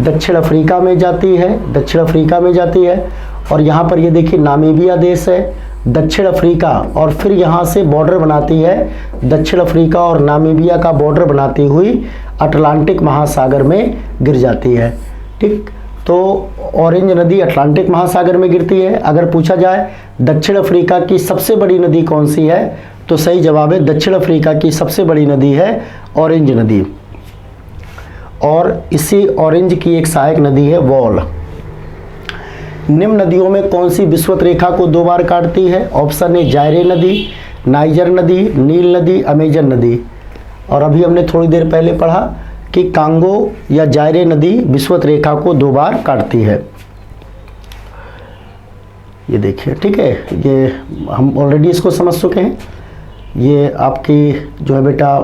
दक्षिण अफ्रीका में जाती है। और यहाँ पर ये देखिए नामीबिया देश है, दक्षिण अफ्रीका, और फिर यहाँ से बॉर्डर बनाती है, दक्षिण अफ्रीका और नामीबिया का बॉर्डर बनाती हुई अटलांटिक महासागर में गिर जाती है। ठीक, तो ऑरेंज नदी अटलांटिक महासागर में गिरती है। अगर पूछा जाए दक्षिण अफ्रीका की सबसे बड़ी नदी कौन सी है, तो सही जवाब है दक्षिण अफ्रीका की सबसे बड़ी नदी है ऑरेंज नदी। और इसी ऑरेंज की एक सहायक नदी है वॉल। निम्न नदियों में कौन सी विषुवत रेखा को 2 बार काटती है? ऑप्शन ए जायरे नदी, नाइजर नदी, नील नदी, अमेजन नदी। और अभी हमने थोड़ी देर पहले पढ़ा कि कांगो या जायरे नदी विषुवत रेखा को 2 बार काटती है। ये देखिए, ठीक है, ये हम ऑलरेडी इसको समझ चुके हैं। ये आपकी जो है बेटा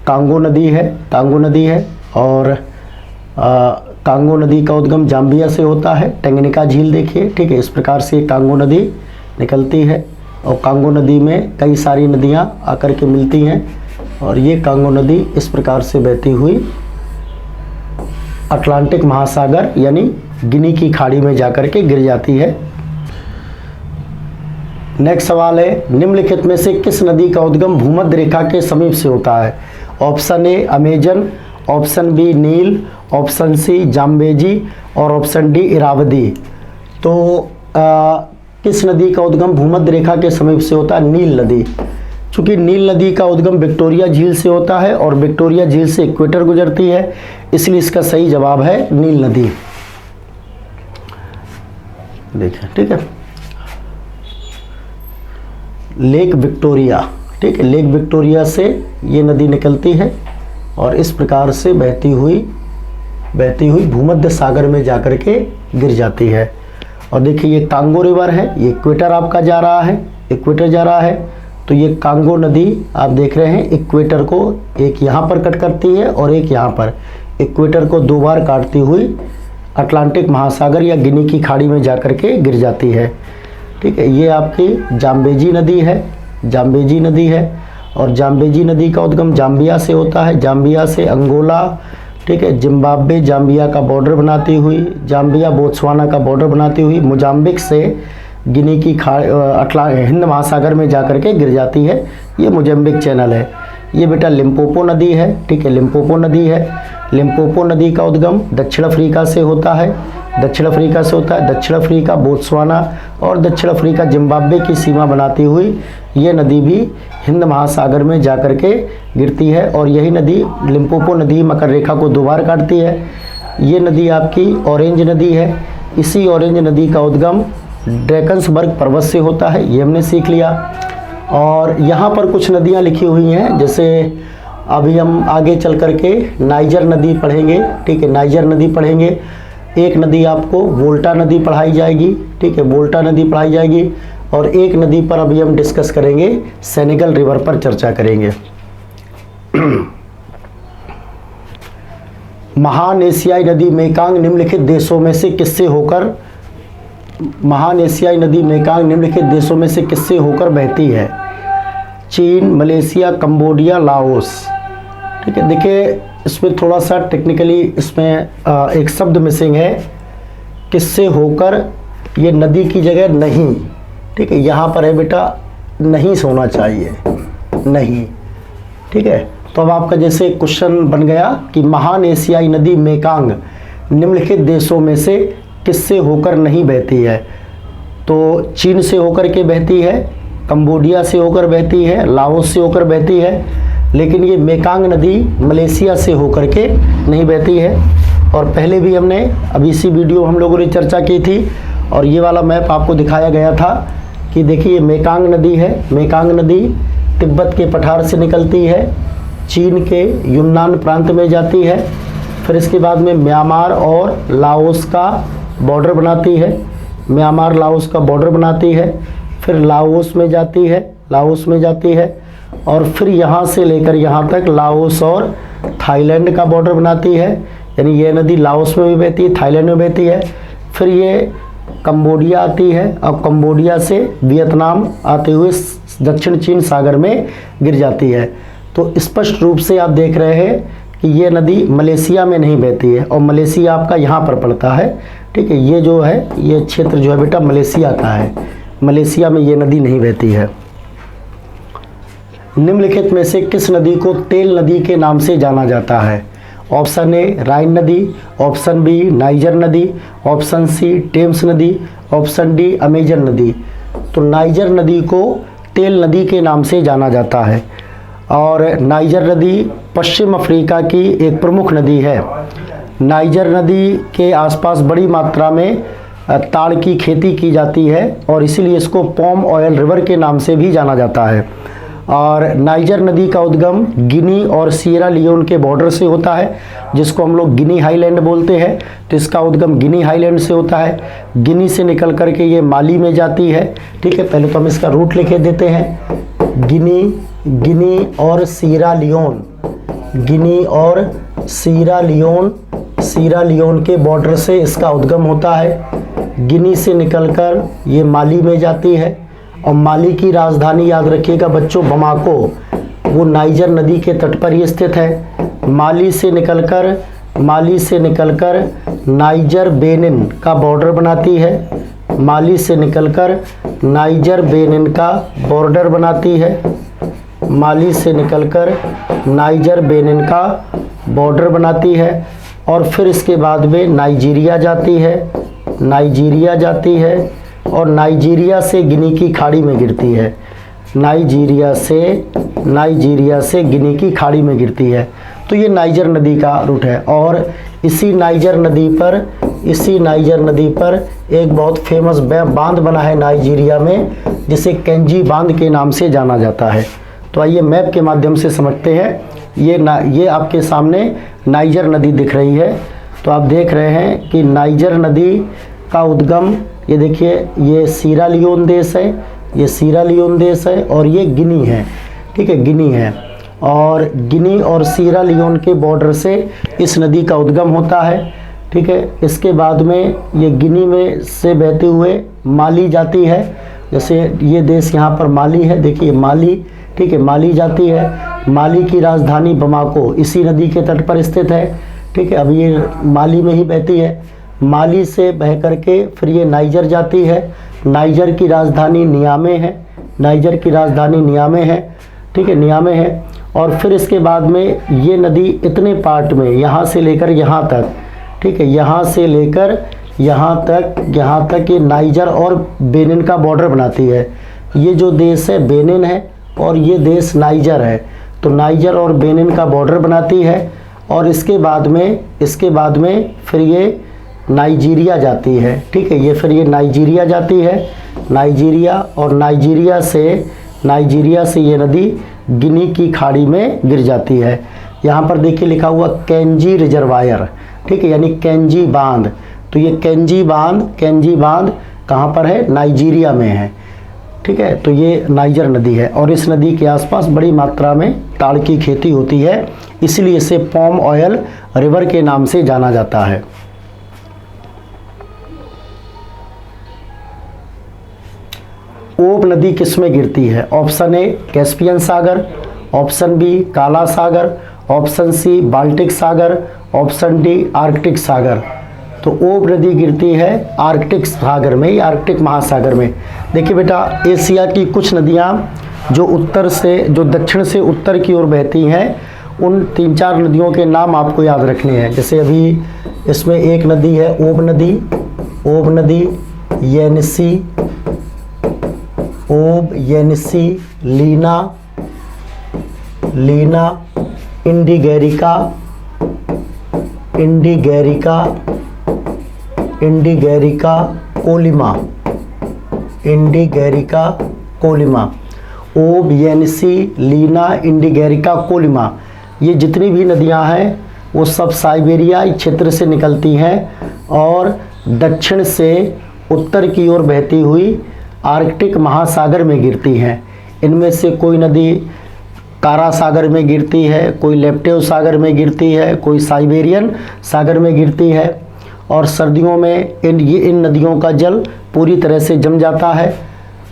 कांगो नदी है और कांगो नदी का उद्गम जाम्बिया से होता है। टेंगनिका झील देखिए, ठीक है, इस प्रकार से कांगो नदी निकलती है और कांगो नदी में कई सारी नदियां आकर के मिलती हैं और ये कांगो नदी इस प्रकार से बहती हुई अटलांटिक महासागर यानी गिनी की खाड़ी में जाकर के गिर जाती है। नेक्स्ट सवाल है, निम्नलिखित में से किस नदी का उद्गम भूमध्य रेखा के समीप से होता है? Option A Amazon, option B नील, ऑप्शन सी जाम्बेजी और ऑप्शन डी इरावदी। तो किस नदी का उद्गम भूमध्य रेखा के समीप से होता है? नील नदी। चूंकि नील नदी का उद्गम विक्टोरिया झील से होता है और विक्टोरिया झील से इक्वेटर गुजरती है, इसलिए इसका सही जवाब है नील नदी। देखिए, ठीक है, लेक विक्टोरिया, ठीक है, लेक विक्टोरिया से ये नदी निकलती है और इस प्रकार से बहती हुई भूमध्य सागर में जाकर के गिर जाती है। और देखिए ये कांगो रिवर है, ये इक्वेटर आपका जा रहा है, तो ये कांगो नदी आप देख रहे हैं, इक्वेटर को एक यहाँ पर कट करती है और एक यहाँ पर, इक्वेटर को 2 बार काटती हुई अटलांटिक महासागर या गिनी की खाड़ी में जाकर के गिर जाती है। ठीक है, ये आपकी जाम्बेजी नदी है, जाम्बेजी नदी है। और जाम्बेजी नदी का उद्गम जाम्बिया से होता है, जाम्बिया से अंगोला, ठीक है, जिम्बाब्वे जाम्बिया का बॉर्डर बनाती हुई, जाम्बिया बोत्सवाना का बॉर्डर बनाती हुई मोजाम्बिक से गिनी की हिंद महासागर में जाकर के गिर जाती है। ये मोजाम्बिक चैनल है। ये बेटा लिम्पोपो नदी है, ठीक है, लिम्पोपो नदी है। लिम्पोपो नदी का उद्गम दक्षिण अफ्रीका से होता है, दक्षिण अफ्रीका से होता है। दक्षिण अफ्रीका बोत्सवाना और दक्षिण अफ्रीका जिम्बाब्वे की सीमा बनाती हुई ये नदी भी हिंद महासागर में जाकर के गिरती है। और यही नदी लिम्पोपो नदी मकर रेखा को 2 बार काटती है। ये नदी आपकी ऑरेंज नदी है। इसी ऑरेंज नदी का उद्गम ड्रैकन्सबर्ग पर्वत से होता है, ये हमने सीख लिया। और यहाँ पर कुछ नदियाँ लिखी हुई हैं, जैसे अभी हम आगे चल कर के नाइजर नदी पढ़ेंगे, ठीक है, नाइजर नदी पढ़ेंगे। एक नदी आपको वोल्टा नदी पढ़ाई जाएगी, ठीक है, वोल्टा नदी पढ़ाई जाएगी। और एक नदी पर अभी हम डिस्कस करेंगे, सेनेगल रिवर पर चर्चा करेंगे। महान एशियाई नदी मेकांग निम्नलिखित देशों में से किससे होकर, महान एशियाई नदी मेकांग निम्नलिखित देशों में से किससे होकर बहती है? चीन, मलेशिया, कंबोडिया, लाओस। ठीक है, देखिए इसमें थोड़ा सा टेक्निकली इसमें एक शब्द मिसिंग है, किससे होकर। ये नदी की जगह नहीं, ठीक है, यहाँ पर है बेटा नहीं होना चाहिए, नहीं, ठीक है। तो अब आपका जैसे क्वेश्चन बन गया कि महान एशियाई नदी मेकांग निम्नलिखित देशों में से किससे होकर नहीं बहती है? तो चीन से होकर के बहती है, कंबोडिया से होकर बहती है, लाओस से होकर बहती है, लेकिन ये मेकांग नदी मलेशिया से होकर के नहीं बहती है। और पहले भी हमने अभी इसी वीडियो हम लोगों ने चर्चा की थी और ये वाला मैप आपको दिखाया गया था कि देखिए मेकांग नदी है। मेकांग नदी तिब्बत के पठार से निकलती है, चीन के यूनान प्रांत में जाती है, फिर इसके बाद में म्यांमार और लाओस का बॉर्डर बनाती है, म्यांमार लाओस का बॉर्डर बनाती है, फिर लाओस में जाती है, लाओस में जाती है, और फिर यहाँ से लेकर यहाँ तक लाओस और थाईलैंड का बॉर्डर बनाती है। यानी ये नदी लाओस में भी बहती है, थाईलैंड में बहती है। फिर ये कंबोडिया आती है और कंबोडिया से वियतनाम आते हुए दक्षिण चीन सागर में गिर जाती है। तो स्पष्ट रूप से आप देख रहे हैं कि ये नदी मलेशिया में नहीं बहती है और मलेशिया आपका यहाँ पर पड़ता है, ठीक है। ये जो है ये क्षेत्र जो है बेटा मलेशिया का है, मलेशिया में ये नदी नहीं बहती है। निम्नलिखित में से किस नदी को तेल नदी के नाम से जाना जाता है? ऑप्शन ए राइन नदी, ऑप्शन बी नाइजर नदी, ऑप्शन सी टेम्स नदी, ऑप्शन डी अमेजन नदी। तो नाइजर नदी को तेल नदी के नाम से जाना जाता है और नाइजर नदी पश्चिम अफ्रीका की एक प्रमुख नदी है। नाइजर नदी के आसपास बड़ी मात्रा में ताड़ की खेती की जाती है और इसीलिए इसको पॉम ऑयल रिवर के नाम से भी जाना जाता है। और नाइजर नदी का उद्गम गिनी और सिएरा लियोन के बॉर्डर से होता है, जिसको हम लोग गिनी हाईलैंड बोलते हैं। तो इसका उद्गम गिनी हाईलैंड से होता है, गिनी से निकल करके ये माली में जाती है, ठीक है। पहले तो हम इसका रूट लिखे देते हैं, गिनी और सिएरा लियोन, गिनी और सिएरा लियोन के बॉर्डर से इसका उद्गम होता है। गिनी से निकलकर ये माली में जाती है और माली की राजधानी याद रखिएगा बच्चों बमाको, वो नाइजर नदी के तट पर ही स्थित है। माली से निकलकर नाइजर बेनिन का बॉर्डर बनाती है, माली से निकलकर नाइजर बेनिन का बॉर्डर बनाती है, माली से निकलकर नाइजर बेनिन का बॉर्डर बनाती है। और फिर इसके बाद में नाइजीरिया जाती है और नाइजीरिया से गिनी की खाड़ी में गिरती है, नाइजीरिया से गिनी की खाड़ी में गिरती है। तो ये नाइजर नदी का रूट है। और इसी नाइजर नदी पर एक बहुत फेमस बांध बना है नाइजीरिया में, जिसे केंजी बांध के नाम से जाना जाता है। तो आइए मैप के माध्यम से समझते हैं। ये आपके सामने नाइजर नदी दिख रही है। तो आप देख रहे हैं कि नाइजर नदी का उद्गम, ये देखिए ये सीरा लियोन देश है, ये सीरा लियोन देश है और ये गिनी है, ठीक है, गिनी है। और गिनी और सीरा लियोन के बॉर्डर से इस नदी का उद्गम होता है, ठीक है। इसके बाद में ये गिनी में से बहते हुए माली जाती है, जैसे ये देश यहाँ पर माली है, देखिए माली, ठीक है, माली जाती है। माली की राजधानी बमाको इसी नदी के तट पर स्थित है, ठीक है। अब ये माली में ही बहती है। माली से बह करके फिर ये नाइजर जाती है। नाइजर की राजधानी नियामे है, नाइजर की राजधानी नियामे है, ठीक है, नियामे है। और फिर इसके बाद में ये नदी इतने पार्ट में यहाँ से लेकर यहाँ तक, ठीक है, यहाँ से लेकर यहाँ तक ये नाइजर और बेनिन का बॉर्डर बनाती है। ये जो देश है बेनिन है और ये देश नाइजर है, तो नाइजर और बेनिन का बॉर्डर बनाती है। और इसके बाद में फिर ये नाइजीरिया जाती है, ठीक है, ये फिर ये नाइजीरिया जाती है, नाइजीरिया, और नाइजीरिया से ये नदी गिनी की खाड़ी में गिर जाती है। यहाँ पर देखिए लिखा हुआ केंजी रिजर्वायर, ठीक है, यानी केंजी बांध। तो ये केंजी बांध कहाँ पर है? नाइजीरिया में है, ठीक है। तो ये नाइजर नदी है और इस नदी के आसपास बड़ी मात्रा में ताड़ की खेती होती है, इसलिए इसे पॉम ऑयल रिवर के नाम से जाना जाता है। ओब नदी किस में गिरती है? ऑप्शन ए कैस्पियन सागर, ऑप्शन बी काला सागर, ऑप्शन सी बाल्टिक सागर, ऑप्शन डी आर्कटिक सागर। तो ओब नदी गिरती है आर्कटिक सागर में, या आर्कटिक महासागर में। देखिए बेटा, एशिया की कुछ नदियाँ जो दक्षिण से उत्तर की ओर बहती हैं, उन 3-4 नदियों के नाम आपको याद रखने हैं। जैसे अभी इसमें एक नदी है ओब नदी, येनिसी, ओब, येनिसी, लीना, इंडिगेरिका, कोलिमा, ओब, येनिसी, लीना, इंडिगेरिका, कोलिमा। ये जितनी भी नदियां हैं वो सब साइबेरियाई क्षेत्र से निकलती हैं और दक्षिण से उत्तर की ओर बहती हुई आर्कटिक महासागर में गिरती हैं। इनमें से कोई नदी कारा सागर में गिरती है, कोई लेप्टेव सागर में गिरती है, कोई साइबेरियन सागर में गिरती है। और सर्दियों में इन नदियों का जल पूरी तरह से जम जाता है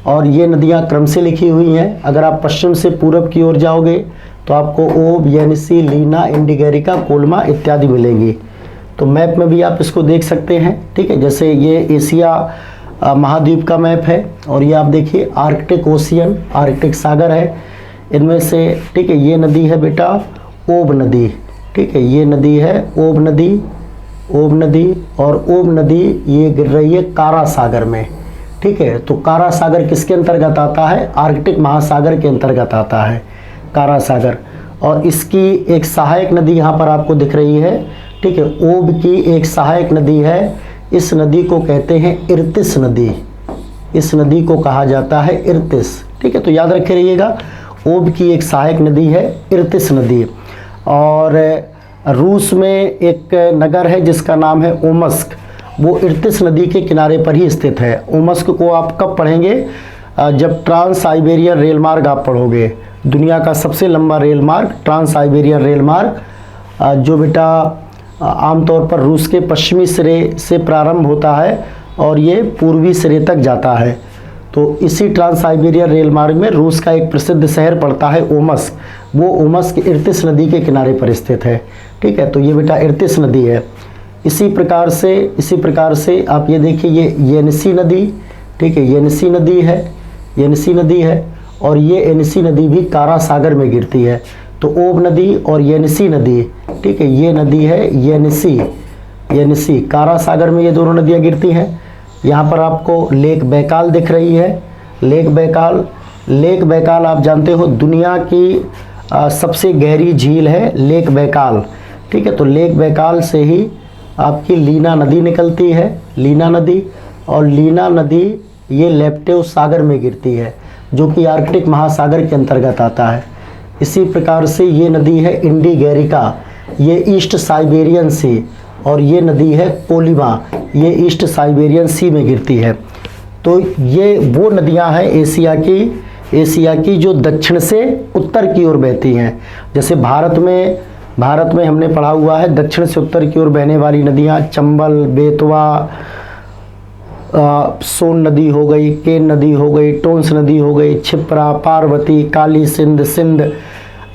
और ये नदियां क्रम से लिखी हुई हैं। अगर आप पश्चिम से पूरब की ओर जाओगे तो आपको ओब, येनिसी, लीना, इंडिगेरिका, कोलिमा इत्यादि मिलेंगी। तो मैप में भी आप इसको देख सकते हैं, ठीक है। जैसे ये एशिया महाद्वीप का मैप है और ये आप देखिए आर्कटिक ओशियन, आर्कटिक सागर है। इनमें से, ठीक है, ये नदी है बेटा ओब नदी, ठीक है, ये नदी है ओब नदी, और ओब नदी ये गिर रही है कारा सागर में, ठीक है। तो कारा सागर किसके अंतर्गत आता है? आर्कटिक महासागर के अंतर्गत आता है कारा सागर। और इसकी एक सहायक नदी यहाँ पर आपको दिख रही है, ठीक है, ओब की एक सहायक नदी है। इस नदी को कहते हैं इर्तिस नदी, इस नदी को कहा जाता है इर्तिस, ठीक है। तो याद रखे रहिएगा, ओब की एक सहायक नदी है इर्तिस नदी। और रूस में एक नगर है जिसका नाम है ओमस्क, वो इर्तिस नदी के किनारे पर ही स्थित है। ओमस्क को आप कब पढ़ेंगे? जब ट्रांस साइबेरियन रेल मार्ग आप पढ़ोगे। दुनिया का सबसे लंबा रेल मार्ग ट्रांस साइबेरियन रेल मार्ग, जो बेटा आमतौर पर रूस के पश्चिमी सिरे से प्रारंभ होता है और ये पूर्वी सिरे तक जाता है। तो इसी ट्रांस साइबेरियन रेल मार्ग में रूस का एक प्रसिद्ध शहर पड़ता है ओमस्क, वो ओमस्क इर्तिस नदी के किनारे पर स्थित है, ठीक है। तो ये बेटा इर्तिस नदी है। इसी प्रकार से आप ये देखिए, ये येनिसी नदी, ठीक है, येनिसी नदी है और ये येनिसी नदी भी कारा सागर में गिरती है। तो ओब नदी और येनिसी नदी, ठीक है, ये नदी है येनिसी, कारा सागर में ये दोनों नदियाँ गिरती हैं। यहाँ पर आपको लेक बैकाल दिख रही है, लेक बैकाल आप जानते हो दुनिया की सबसे गहरी झील है लेक बैकाल, ठीक है। तो लेक बैकाल से ही आपकी लीना नदी निकलती है, लीना नदी, और लीना नदी ये लेप्टेव सागर में गिरती है जो कि आर्कटिक महासागर के अंतर्गत आता है। इसी प्रकार से ये नदी है इंडिगेरिका, ये ईस्ट साइबेरियन सी, और ये नदी है कोलिमा, ये ईस्ट साइबेरियन सी में गिरती है। तो ये वो नदियां हैं एशिया की जो दक्षिण से उत्तर की ओर बहती हैं। जैसे भारत में हमने पढ़ा हुआ है दक्षिण से उत्तर की ओर बहने वाली नदियां चंबल, बेतवा, सोन नदी हो गई, केन नदी हो गई, टोंस नदी हो गई, क्षिप्रा, पार्वती, काली सिंध,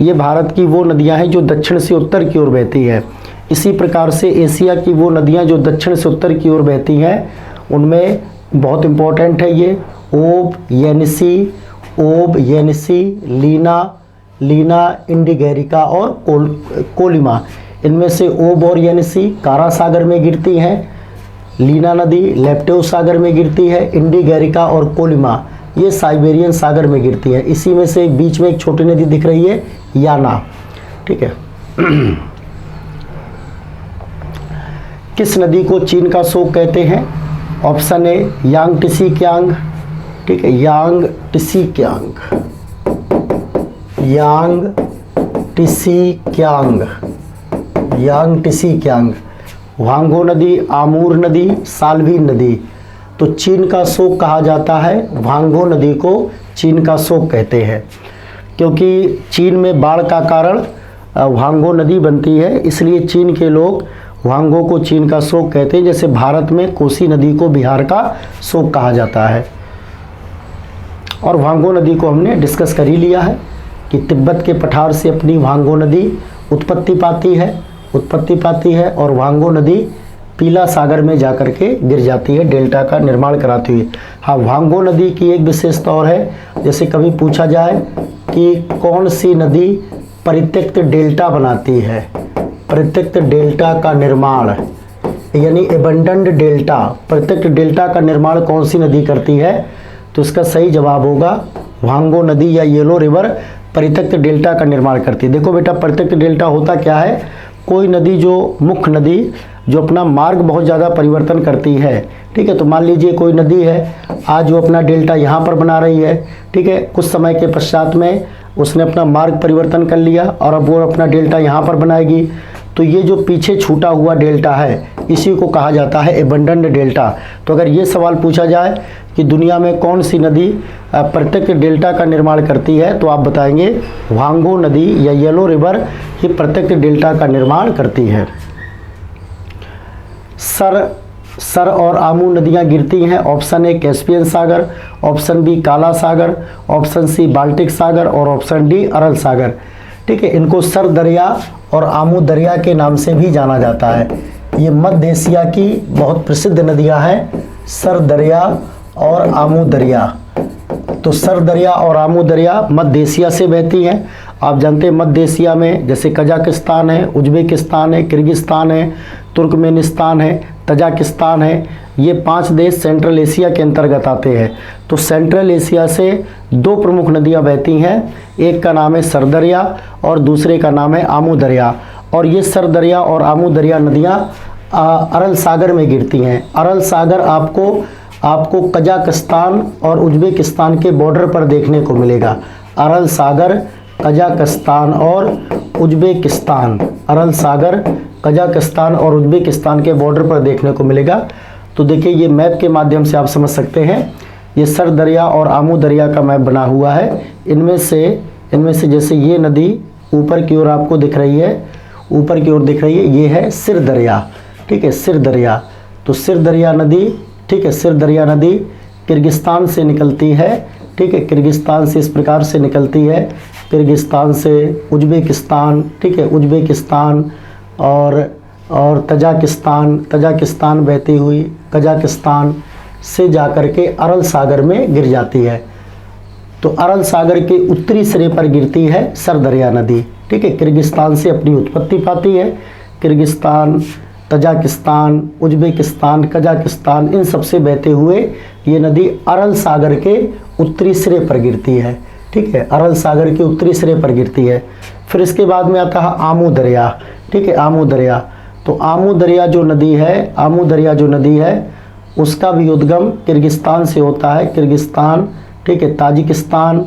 ये भारत की वो नदियां हैं जो दक्षिण से उत्तर की ओर बहती हैं। इसी प्रकार से एशिया की वो नदियां जो दक्षिण से उत्तर की ओर बहती हैं उनमें बहुत इंपॉर्टेंट है ये ओब, येनिसी, लीना, इंडिगेरिका और कोलिमा। इनमें से ओब और येनिसी कारा सागर में गिरती हैं, लीना नदी लेप्टेव सागर में गिरती है, इंडिगेरिका और कोलिमा ये साइबेरियन सागर में गिरती है। इसी में से बीच में एक छोटी नदी दिख रही है याना, ठीक है। किस नदी को चीन का शोक कहते हैं? ऑप्शन ए यांगटिसी क्यांग, ठीक है, यांगटिसी क्यांग, वांगो नदी, आमूर नदी, साल्वीन नदी। तो चीन का शोक कहा जाता है, वांगो नदी को चीन का शोक कहते हैं क्योंकि चीन में बाढ़ का कारण वांगो नदी बनती है, इसलिए चीन के लोग वांगो को चीन का शोक कहते हैं। जैसे भारत में कोसी नदी को बिहार का शोक कहा जाता है। और वांगो नदी को हमने डिस्कस कर ही लिया है कि तिब्बत के पठार से अपनी वांगो नदी उत्पत्ति पाती है और वांगो नदी पीला सागर में जाकर के गिर जाती है, डेल्टा का निर्माण कराती हुई। हाँ, वांगो नदी की एक विशेषता और है, जैसे कभी पूछा जाए कि कौन सी नदी परित्यक्त डेल्टा बनाती है, परित्यक्त डेल्टा का निर्माण यानी एबंडन्ड डेल्टा, परित्यक्त डेल्टा का निर्माण कौन सी नदी करती है, तो इसका सही जवाब होगा वांगो नदी या येलो रिवर परित्यक्त डेल्टा का निर्माण करती है। देखो बेटा, परित्यक्त डेल्टा होता क्या है? कोई नदी जो मुख्य नदी जो अपना मार्ग बहुत ज़्यादा परिवर्तन करती है, ठीक है। तो मान लीजिए कोई नदी है आज वो अपना डेल्टा यहाँ पर बना रही है, ठीक है, कुछ समय के पश्चात में उसने अपना मार्ग परिवर्तन कर लिया और अब वो अपना डेल्टा यहाँ पर बनाएगी। तो ये जो पीछे छूटा हुआ डेल्टा है इसी को कहा जाता है एबंडन्ड डेल्टा। तो अगर ये सवाल पूछा जाए कि दुनिया में कौन सी नदी प्रत्येक डेल्टा का निर्माण करती है, तो आप बताएंगे वांगो नदी या येलो रिवर ही प्रत्येक डेल्टा का निर्माण करती है। सर और आमू नदियां गिरती हैं। ऑप्शन ए कैस्पियन सागर, ऑप्शन बी काला सागर, ऑप्शन सी बाल्टिक सागर और ऑप्शन डी अरल सागर, ठीक है। इनको सर दरिया और आमू दरिया के नाम से भी जाना जाता है। ये मध्य एशिया की बहुत प्रसिद्ध नदियां हैं, सर दरिया और आमू दरिया। तो सर दरिया और आमू दरिया मध्य एशिया से बहती हैं। आप जानते हैं मध्य एशिया में जैसे कजाकिस्तान है, उज्बेकिस्तान है, किर्गिस्तान है, तुर्कमेनिस्तान है, तजाकिस्तान है, ये 5 देश सेंट्रल एशिया के अंतर्गत आते हैं। तो सेंट्रल एशिया से 2 प्रमुख नदियां बहती हैं, एक का नाम है सर दरिया और दूसरे का नाम है आमू दरिया। और ये सर दरिया और आमू दरिया नदियां अरल सागर में गिरती हैं। अरल सागर आपको कजाकिस्तान और उज्बेकिस्तान के बॉर्डर पर देखने को मिलेगा। अरल सागर कजाकिस्तान और उज्बेकिस्तान, अरल सागर कजाकिस्तान और उज्बेकिस्तान के बॉर्डर पर देखने को मिलेगा। तो देखिए ये मैप के माध्यम से आप समझ सकते हैं, ये सर दरिया और आमू दरिया का मैप बना हुआ है। इनमें से जैसे ये नदी ऊपर की ओर आपको दिख रही है, ऊपर की ओर दिख रही है, ये है सिर दरिया, ठीक है, सिर दरिया। तो सिर दरिया नदी, ठीक है, सिर दरिया नदी किर्गिस्तान से निकलती है, ठीक है, किर्गिस्तान से इस प्रकार से निकलती है, किर्गिस्तान से उज्बेकिस्तान, ठीक है, उज्बेकिस्तान और तजाकिस्तान बहती हुई कजाकिस्तान से जाकर के अरल सागर में गिर जाती है। तो अरल सागर के उत्तरी सिरे पर गिरती है सर दरिया नदी, ठीक है, किर्गिस्तान से अपनी उत्पत्ति पाती है। किर्गिस्तान, तजाकिस्तान, उज्बेकिस्तान, कजाकिस्तान इन सबसे बहते हुए ये नदी अरल सागर के उत्तरी सिरे पर गिरती है, ठीक है, अरल सागर के उत्तरी सिरे पर गिरती है। फिर इसके बाद में आता है आमू दरिया, ठीक है, आमू दरिया। तो आमू दरिया जो नदी है उसका भी उद्गम किर्गिस्तान से होता है, किर्गिस्तान, ठीक है, ताजिकिस्तान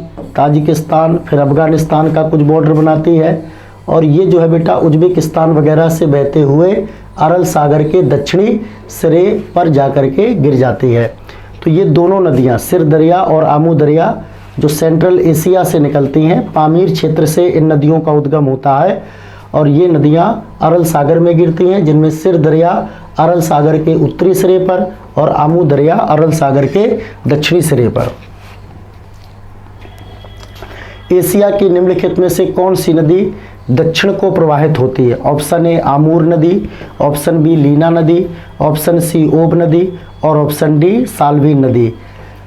फिर अफगानिस्तान का कुछ बॉर्डर बनाती है। और ये जो है बेटा उज्बेकिस्तान वगैरह से बहते हुए अरल सागर के दक्षिणी सिरे पर जाकर के गिर जाती है। तो ये दोनों नदियाँ सिर दरिया और आमू दरिया जो सेंट्रल एशिया से निकलती हैं, पामीर क्षेत्र से इन नदियों का उद्गम होता है और ये नदियाँ अरल सागर में गिरती हैं, जिनमें सिर दरिया अरल सागर के उत्तरी सिरे पर और आमू दरिया अरल सागर के दक्षिणी सिरे पर। एशिया की निम्नलिखित में से कौन सी नदी दक्षिण को प्रवाहित होती है? ऑप्शन ए आमूर नदी, ऑप्शन बी लीना नदी, ऑप्शन सी ओब नदी और ऑप्शन डी साल्वीन नदी।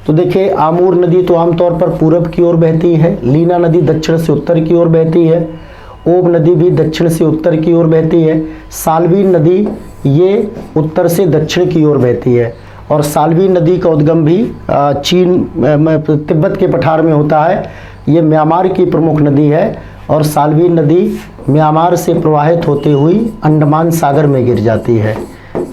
तो देखिए, आमूर नदी तो आमतौर पर पूरब की ओर बहती है, लीना नदी दक्षिण से उत्तर की ओर बहती है, ओब नदी भी दक्षिण से उत्तर की ओर बहती है, साल्वीन नदी ये उत्तर से दक्षिण की ओर बहती है। और साल्वीन नदी का उद्गम भी चीन तिब्बत के पठार में होता है। ये म्यांमार की प्रमुख नदी है और साल्वीन नदी म्यांमार से प्रवाहित होते हुई अंडमान सागर में गिर जाती है।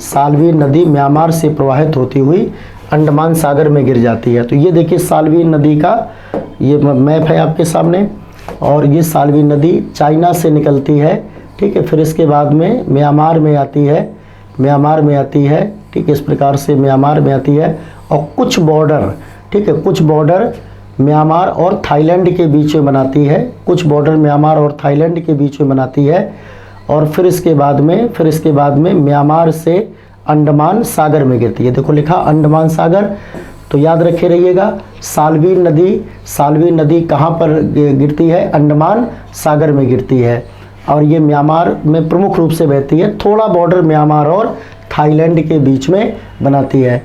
साल्वीन नदी म्यांमार से प्रवाहित होती हुई अंडमान सागर में गिर जाती है। तो ये देखिए साल्वीन नदी का ये मैप है आपके सामने और ये साल्वीन नदी चाइना से निकलती है, ठीक है। फिर इसके बाद में म्यांमार में आती है, म्यांमार में आती है, ठीक है। इस प्रकार से म्यांमार में आती है और कुछ बॉर्डर, ठीक है, कुछ बॉर्डर म्यांमार और थाईलैंड के बीच में बनाती है, कुछ बॉर्डर म्यांमार और थाईलैंड के बीच में बनाती है। और फिर इसके बाद में म्यांमार से अंडमान सागर में गिरती है। देखो लिखा अंडमान सागर, तो याद रखे रहिएगा साल्वीन नदी कहाँ पर गिरती है? अंडमान सागर में गिरती है और ये म्यांमार में प्रमुख रूप से बहती है, थोड़ा बॉर्डर म्यांमार और थाईलैंड के बीच में बनाती है।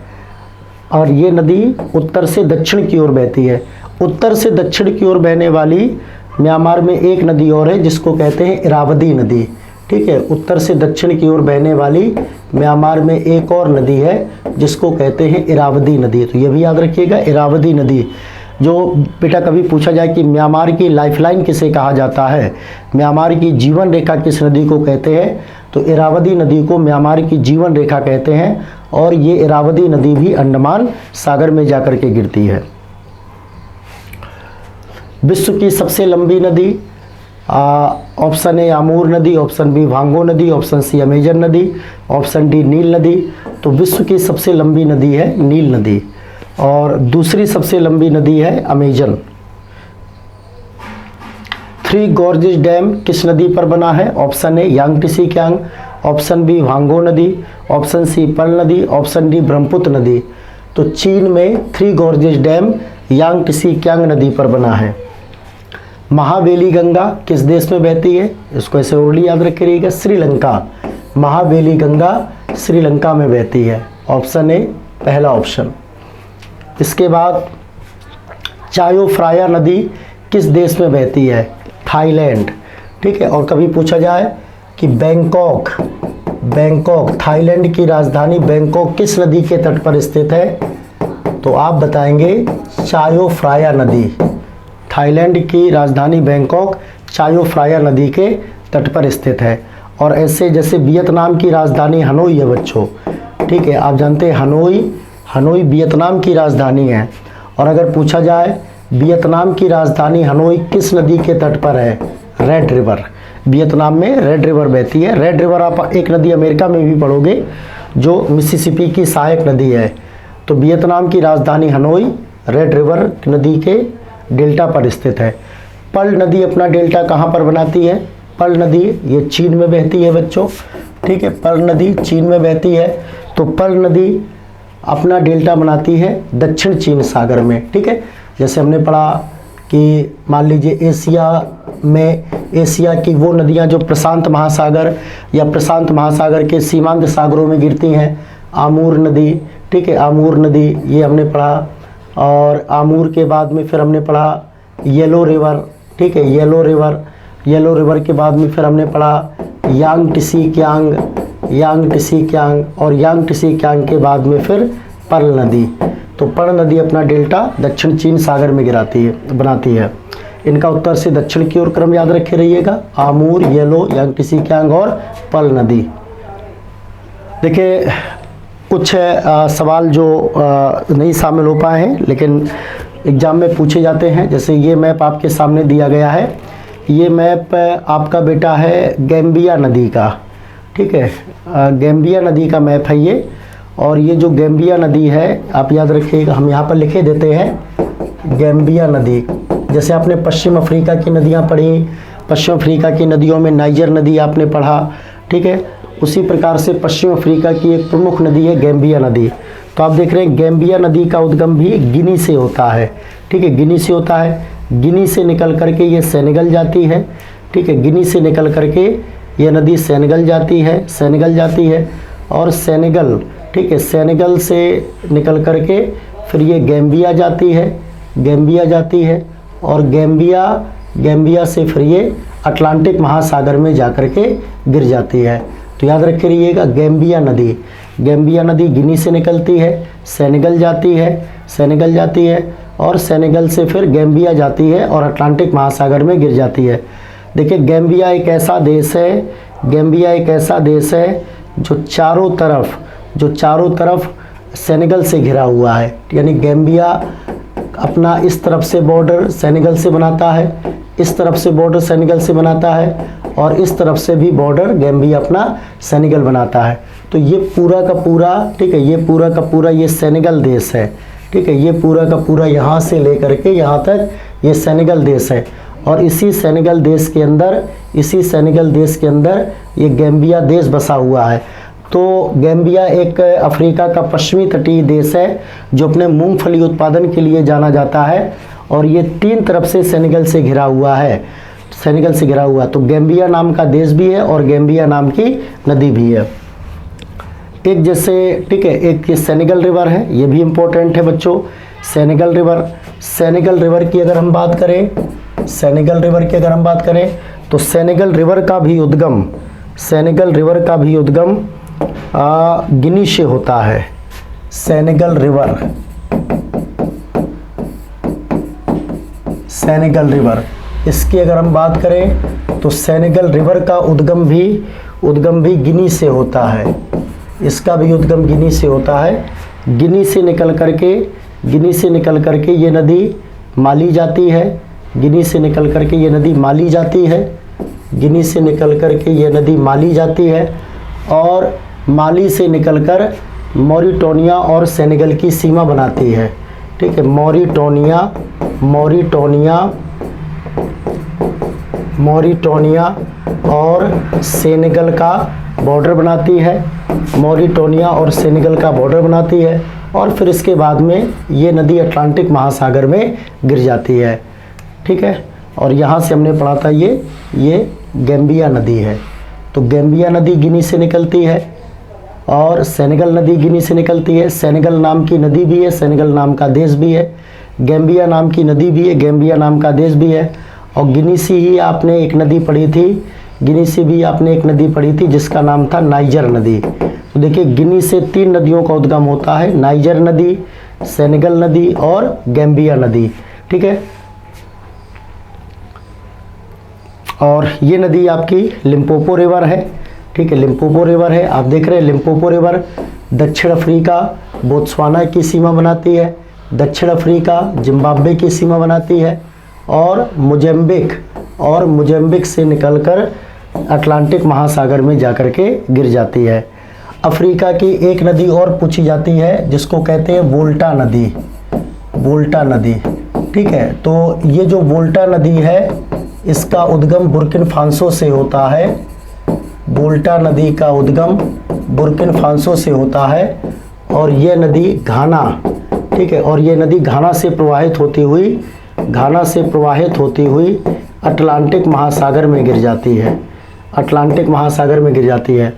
और ये नदी उत्तर से दक्षिण की ओर बहती है। उत्तर से दक्षिण की ओर बहने वाली म्यांमार में एक नदी और है जिसको कहते हैं इरावदी नदी, ठीक है। उत्तर से दक्षिण की ओर बहने वाली म्यांमार में एक और नदी है जिसको कहते हैं इरावदी नदी। तो ये भी याद रखिएगा इरावदी नदी। जो बेटा कभी पूछा जाए कि म्यांमार की लाइफलाइन किसे कहा जाता है, म्यांमार की जीवन रेखा किस नदी को कहते हैं, तो इरावदी नदी को म्यांमार की जीवन रेखा कहते हैं। और ये इरावदी नदी भी अंडमान सागर में जाकर के गिरती है। विश्व की सबसे लंबी नदी, ऑप्शन ए आमूर नदी, ऑप्शन बी वांगो नदी, ऑप्शन सी अमेजन नदी, ऑप्शन डी नील नदी। तो विश्व की सबसे लंबी नदी है नील नदी और दूसरी सबसे लंबी नदी है अमेजन। थ्री गॉर्जेस डैम किस नदी पर बना है? Option A Yangtze Kiang, option B वांगो नदी, ऑप्शन सी पर्ल नदी, ऑप्शन डी ब्रह्मपुत्र नदी। तो चीन में Three Gorges Dam Yangtze Kiang नदी पर बना है। महावेली गंगा किस देश में बहती है? इसको ऐसे ओरली याद रखिएगा, श्रीलंका। महावेली गंगा श्रीलंका में बहती है, ऑप्शन ए पहला ऑप्शन। इसके बाद चायो फ्राया नदी किस देश में बहती है? थाईलैंड, ठीक है। और कभी पूछा जाए कि बैंकॉक थाईलैंड की राजधानी बैंकॉक किस नदी के तट पर स्थित है? तो आप बताएंगे चायो फ्राया नदी। थाईलैंड की राजधानी बैंकॉक चायो फ्राया नदी के तट पर स्थित है। और ऐसे जैसे वियतनाम की राजधानी हनोई है बच्चों, ठीक है। आप जानते हैं हनोई वियतनाम की राजधानी है। और अगर पूछा जाए वियतनाम की राजधानी हनोई किस नदी के तट पर है? Red river. वियतनाम में रेड रिवर बहती है। रेड रिवर आप एक नदी अमेरिका में भी पढ़ोगे जो मिसिसिपी की सहायक नदी है। तो वियतनाम की राजधानी हनोई रेड रिवर नदी के डेल्टा पर स्थित है। पर्ल नदी अपना डेल्टा कहाँ पर बनाती है? पर्ल नदी ये चीन में बहती है बच्चों, ठीक है। पर्ल नदी चीन में बहती है। तो पर्ल नदी अपना डेल्टा बनाती है दक्षिण चीन सागर में, ठीक है। जैसे हमने पढ़ा कि मान लीजिए एशिया की वो नदियाँ जो प्रशांत महासागर या प्रशांत महासागर के सीमांत सागरों में गिरती हैं, आमूर नदी, ठीक है। आमूर नदी ये हमने पढ़ा। और आमूर के बाद में फिर हमने पढ़ा येलो रिवर, ठीक है। येलो रिवर के बाद में फिर हमने पढ़ा यांगटीसी कियांग और यांगटीसी कियांग के बाद में फिर पर्ल नदी। तो पर्ल नदी अपना डेल्टा दक्षिण चीन सागर में बनाती है। इनका उत्तर से दक्षिण की ओर क्रम याद रखे रहिएगा, आमूर, येलो, यांगटीसी कियांग और पर्ल नदी। देखिए कुछ सवाल जो नहीं शामिल हो पाए हैं लेकिन एग्जाम में पूछे जाते हैं। जैसे ये मैप आपके सामने दिया गया है, ये मैप आपका बेटा है गैम्बिया नदी का, ठीक है। गैम्बिया नदी का मैप है ये। और ये जो गैम्बिया नदी है, आप याद रखिएगा, हम यहाँ पर लिखे देते हैं गैम्बिया नदी। जैसे आपने पश्चिम अफ्रीका की नदियाँ पढ़ी, पश्चिम अफ्रीका की नदियों में नाइजर नदी आपने पढ़ा, ठीक है, उसी प्रकार से पश्चिम अफ्रीका की एक प्रमुख नदी है गैम्बिया नदी। तो आप देख रहे हैं गैम्बिया नदी का उद्गम भी गिनी से होता है, ठीक है, गिनी से होता है। गिनी से निकल करके ये सेनेगल जाती है, ठीक है, गिनी से निकल करके ये नदी सेनेगल जाती है, सेनेगल जाती है, और सेनेगल, ठीक है, सेनेगल से निकल करके फिर ये गैम्बिया जाती है, गैम्बिया जाती है, और गैम्बिया से फिर ये अटलांटिक महासागर में जाकर के गिर जाती है। तो याद रखे रहिएगा, गैम्बिया नदी गिनी से निकलती है, सेनेगल जाती है, सेनेगल जाती है, और सेनेगल से फिर गैम्बिया जाती है और अटलांटिक महासागर में गिर जाती है। देखिए गैम्बिया एक ऐसा देश है, गैम्बिया एक ऐसा देश है जो चारों तरफ सेनेगल से घिरा हुआ है। यानी गैम्बिया अपना इस तरफ से बॉर्डर सेनेगल से बनाता है, इस तरफ से बॉर्डर सेनेगल से बनाता है, और इस तरफ से भी बॉर्डर गैम्बिया अपना सेनेगल बनाता है। तो ये पूरा का पूरा, ठीक है, ये पूरा का पूरा ये सेनेगल देश है, ठीक है, ये पूरा का पूरा यहाँ से लेकर के यहाँ तक ये सेनेगल देश है। और इसी सेनेगल देश के अंदर ये गैम्बिया देश बसा हुआ है। तो गैम्बिया एक अफ्रीका का पश्चिमी तटीय देश है जो अपने मूंगफली उत्पादन के लिए जाना जाता है, और ये 3 तरफ से सेनेगल से घिरा हुआ है, सेनेगल से घिरा हुआ। तो गैम्बिया नाम का देश भी है और गैम्बिया नाम की नदी भी है। एक जैसे, ठीक है, एक ये सेनेगल रिवर है, ये भी इम्पोर्टेंट है बच्चों। सेनेगल रिवर की अगर हम बात करें, तो सेनेगल रिवर का भी उद्गम गिनी से होता है। सेनेगल रिवर इसकी अगर हम बात करें तो सेनेगल रिवर का उद्गम भी गिनी से होता है। इसका भी उद्गम गिनी से होता है। गिनी से निकल करके ये नदी माली जाती है, गिनी से निकल करके ये नदी माली जाती है, और माली से निकलकर मॉरिटानिया और सेनेगल की सीमा बनाती है, ठीक है, मॉरिटानिया और सेनेगल का बॉर्डर बनाती है, और फिर इसके बाद में ये नदी अटलांटिक महासागर में गिर जाती है, ठीक है। और यहाँ से हमने पढ़ा था ये गैम्बिया नदी है। तो गैम्बिया नदी गिनी से निकलती है और सेनेगल नदी गिनी से निकलती है। सेनेगल नाम की नदी भी है, सेनेगल नाम का देश भी है, गैम्बिया नाम की नदी भी है, गैम्बिया नाम का देश भी है। और गिनी से ही आपने एक नदी पढ़ी थी, जिसका नाम था नाइजर नदी। तो देखिए गिनी से 3 नदियों का उद्गम होता है, नाइजर नदी, सेनेगल नदी और गैम्बिया नदी, ठीक है। और ये नदी आपकी लिम्पोपो रिवर है, ठीक है, लिम्पोपो रिवर है। आप देख रहे हैं लिम्पोपो रिवर दक्षिण अफ्रीका बोत्सवाना की सीमा बनाती है, दक्षिण अफ्रीका जिम्बाब्वे की सीमा बनाती है, और मोजाम्बिक से निकलकर अटलांटिक महासागर में जाकर के गिर जाती है। अफ्रीका की एक नदी और पूछी जाती है जिसको कहते हैं वोल्टा नदी, ठीक है। तो ये जो वोल्टा नदी है इसका उद्गम बुर्किना फासो से होता है, वोल्टा नदी का उद्गम बुर्किना फासो से होता है, और ये नदी घाना, ठीक है, और ये नदी घाना से प्रवाहित होती हुई अटलांटिक महासागर में गिर जाती है,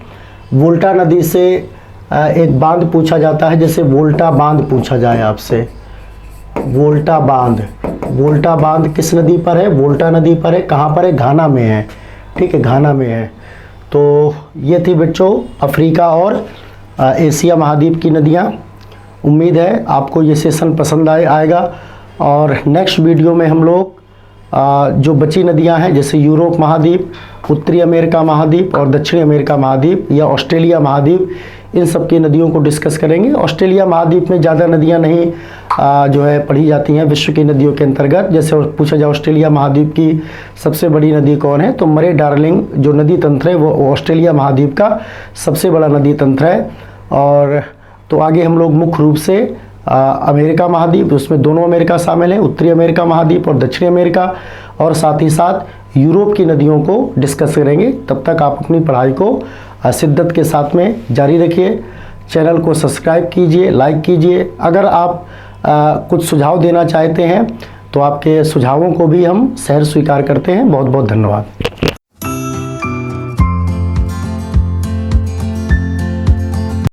वोल्टा नदी से एक बांध पूछा जाता है, जैसे वोल्टा बांध पूछा जाए आपसे, वोल्टा बांध किस नदी पर है? वोल्टा नदी पर है। कहाँ पर है? घाना में है, ठीक है, घाना में है। तो ये थी बच्चों अफ्रीका और एशिया महाद्वीप की नदियाँ। उम्मीद है आपको ये सेशन पसंद आएगा, और नेक्स्ट वीडियो में हम लोग जो बची नदियां हैं जैसे यूरोप महाद्वीप, उत्तरी अमेरिका महाद्वीप और दक्षिणी अमेरिका महाद्वीप या ऑस्ट्रेलिया महाद्वीप, इन सब की नदियों को डिस्कस करेंगे। ऑस्ट्रेलिया महाद्वीप में ज़्यादा नदियां नहीं जो है पढ़ी जाती हैं विश्व की नदियों के अंतर्गत। जैसे पूछा जाए ऑस्ट्रेलिया महाद्वीप की सबसे बड़ी नदी कौन है, तो मरे डार्लिंग जो नदी तंत्र है वो ऑस्ट्रेलिया महाद्वीप का सबसे बड़ा नदी तंत्र है। और तो आगे हम लोग मुख्य रूप से अमेरिका महाद्वीप, उसमें दोनों अमेरिका शामिल हैं, उत्तरी अमेरिका महाद्वीप और दक्षिणी अमेरिका, और साथ ही साथ यूरोप की नदियों को डिस्कस करेंगे। तब तक आप अपनी पढ़ाई को शिद्दत के साथ में जारी रखिए। चैनल को सब्सक्राइब कीजिए, लाइक कीजिए। अगर आप कुछ सुझाव देना चाहते हैं तो आपके सुझावों को भी हम सहर्ष स्वीकार करते हैं। बहुत बहुत धन्यवाद।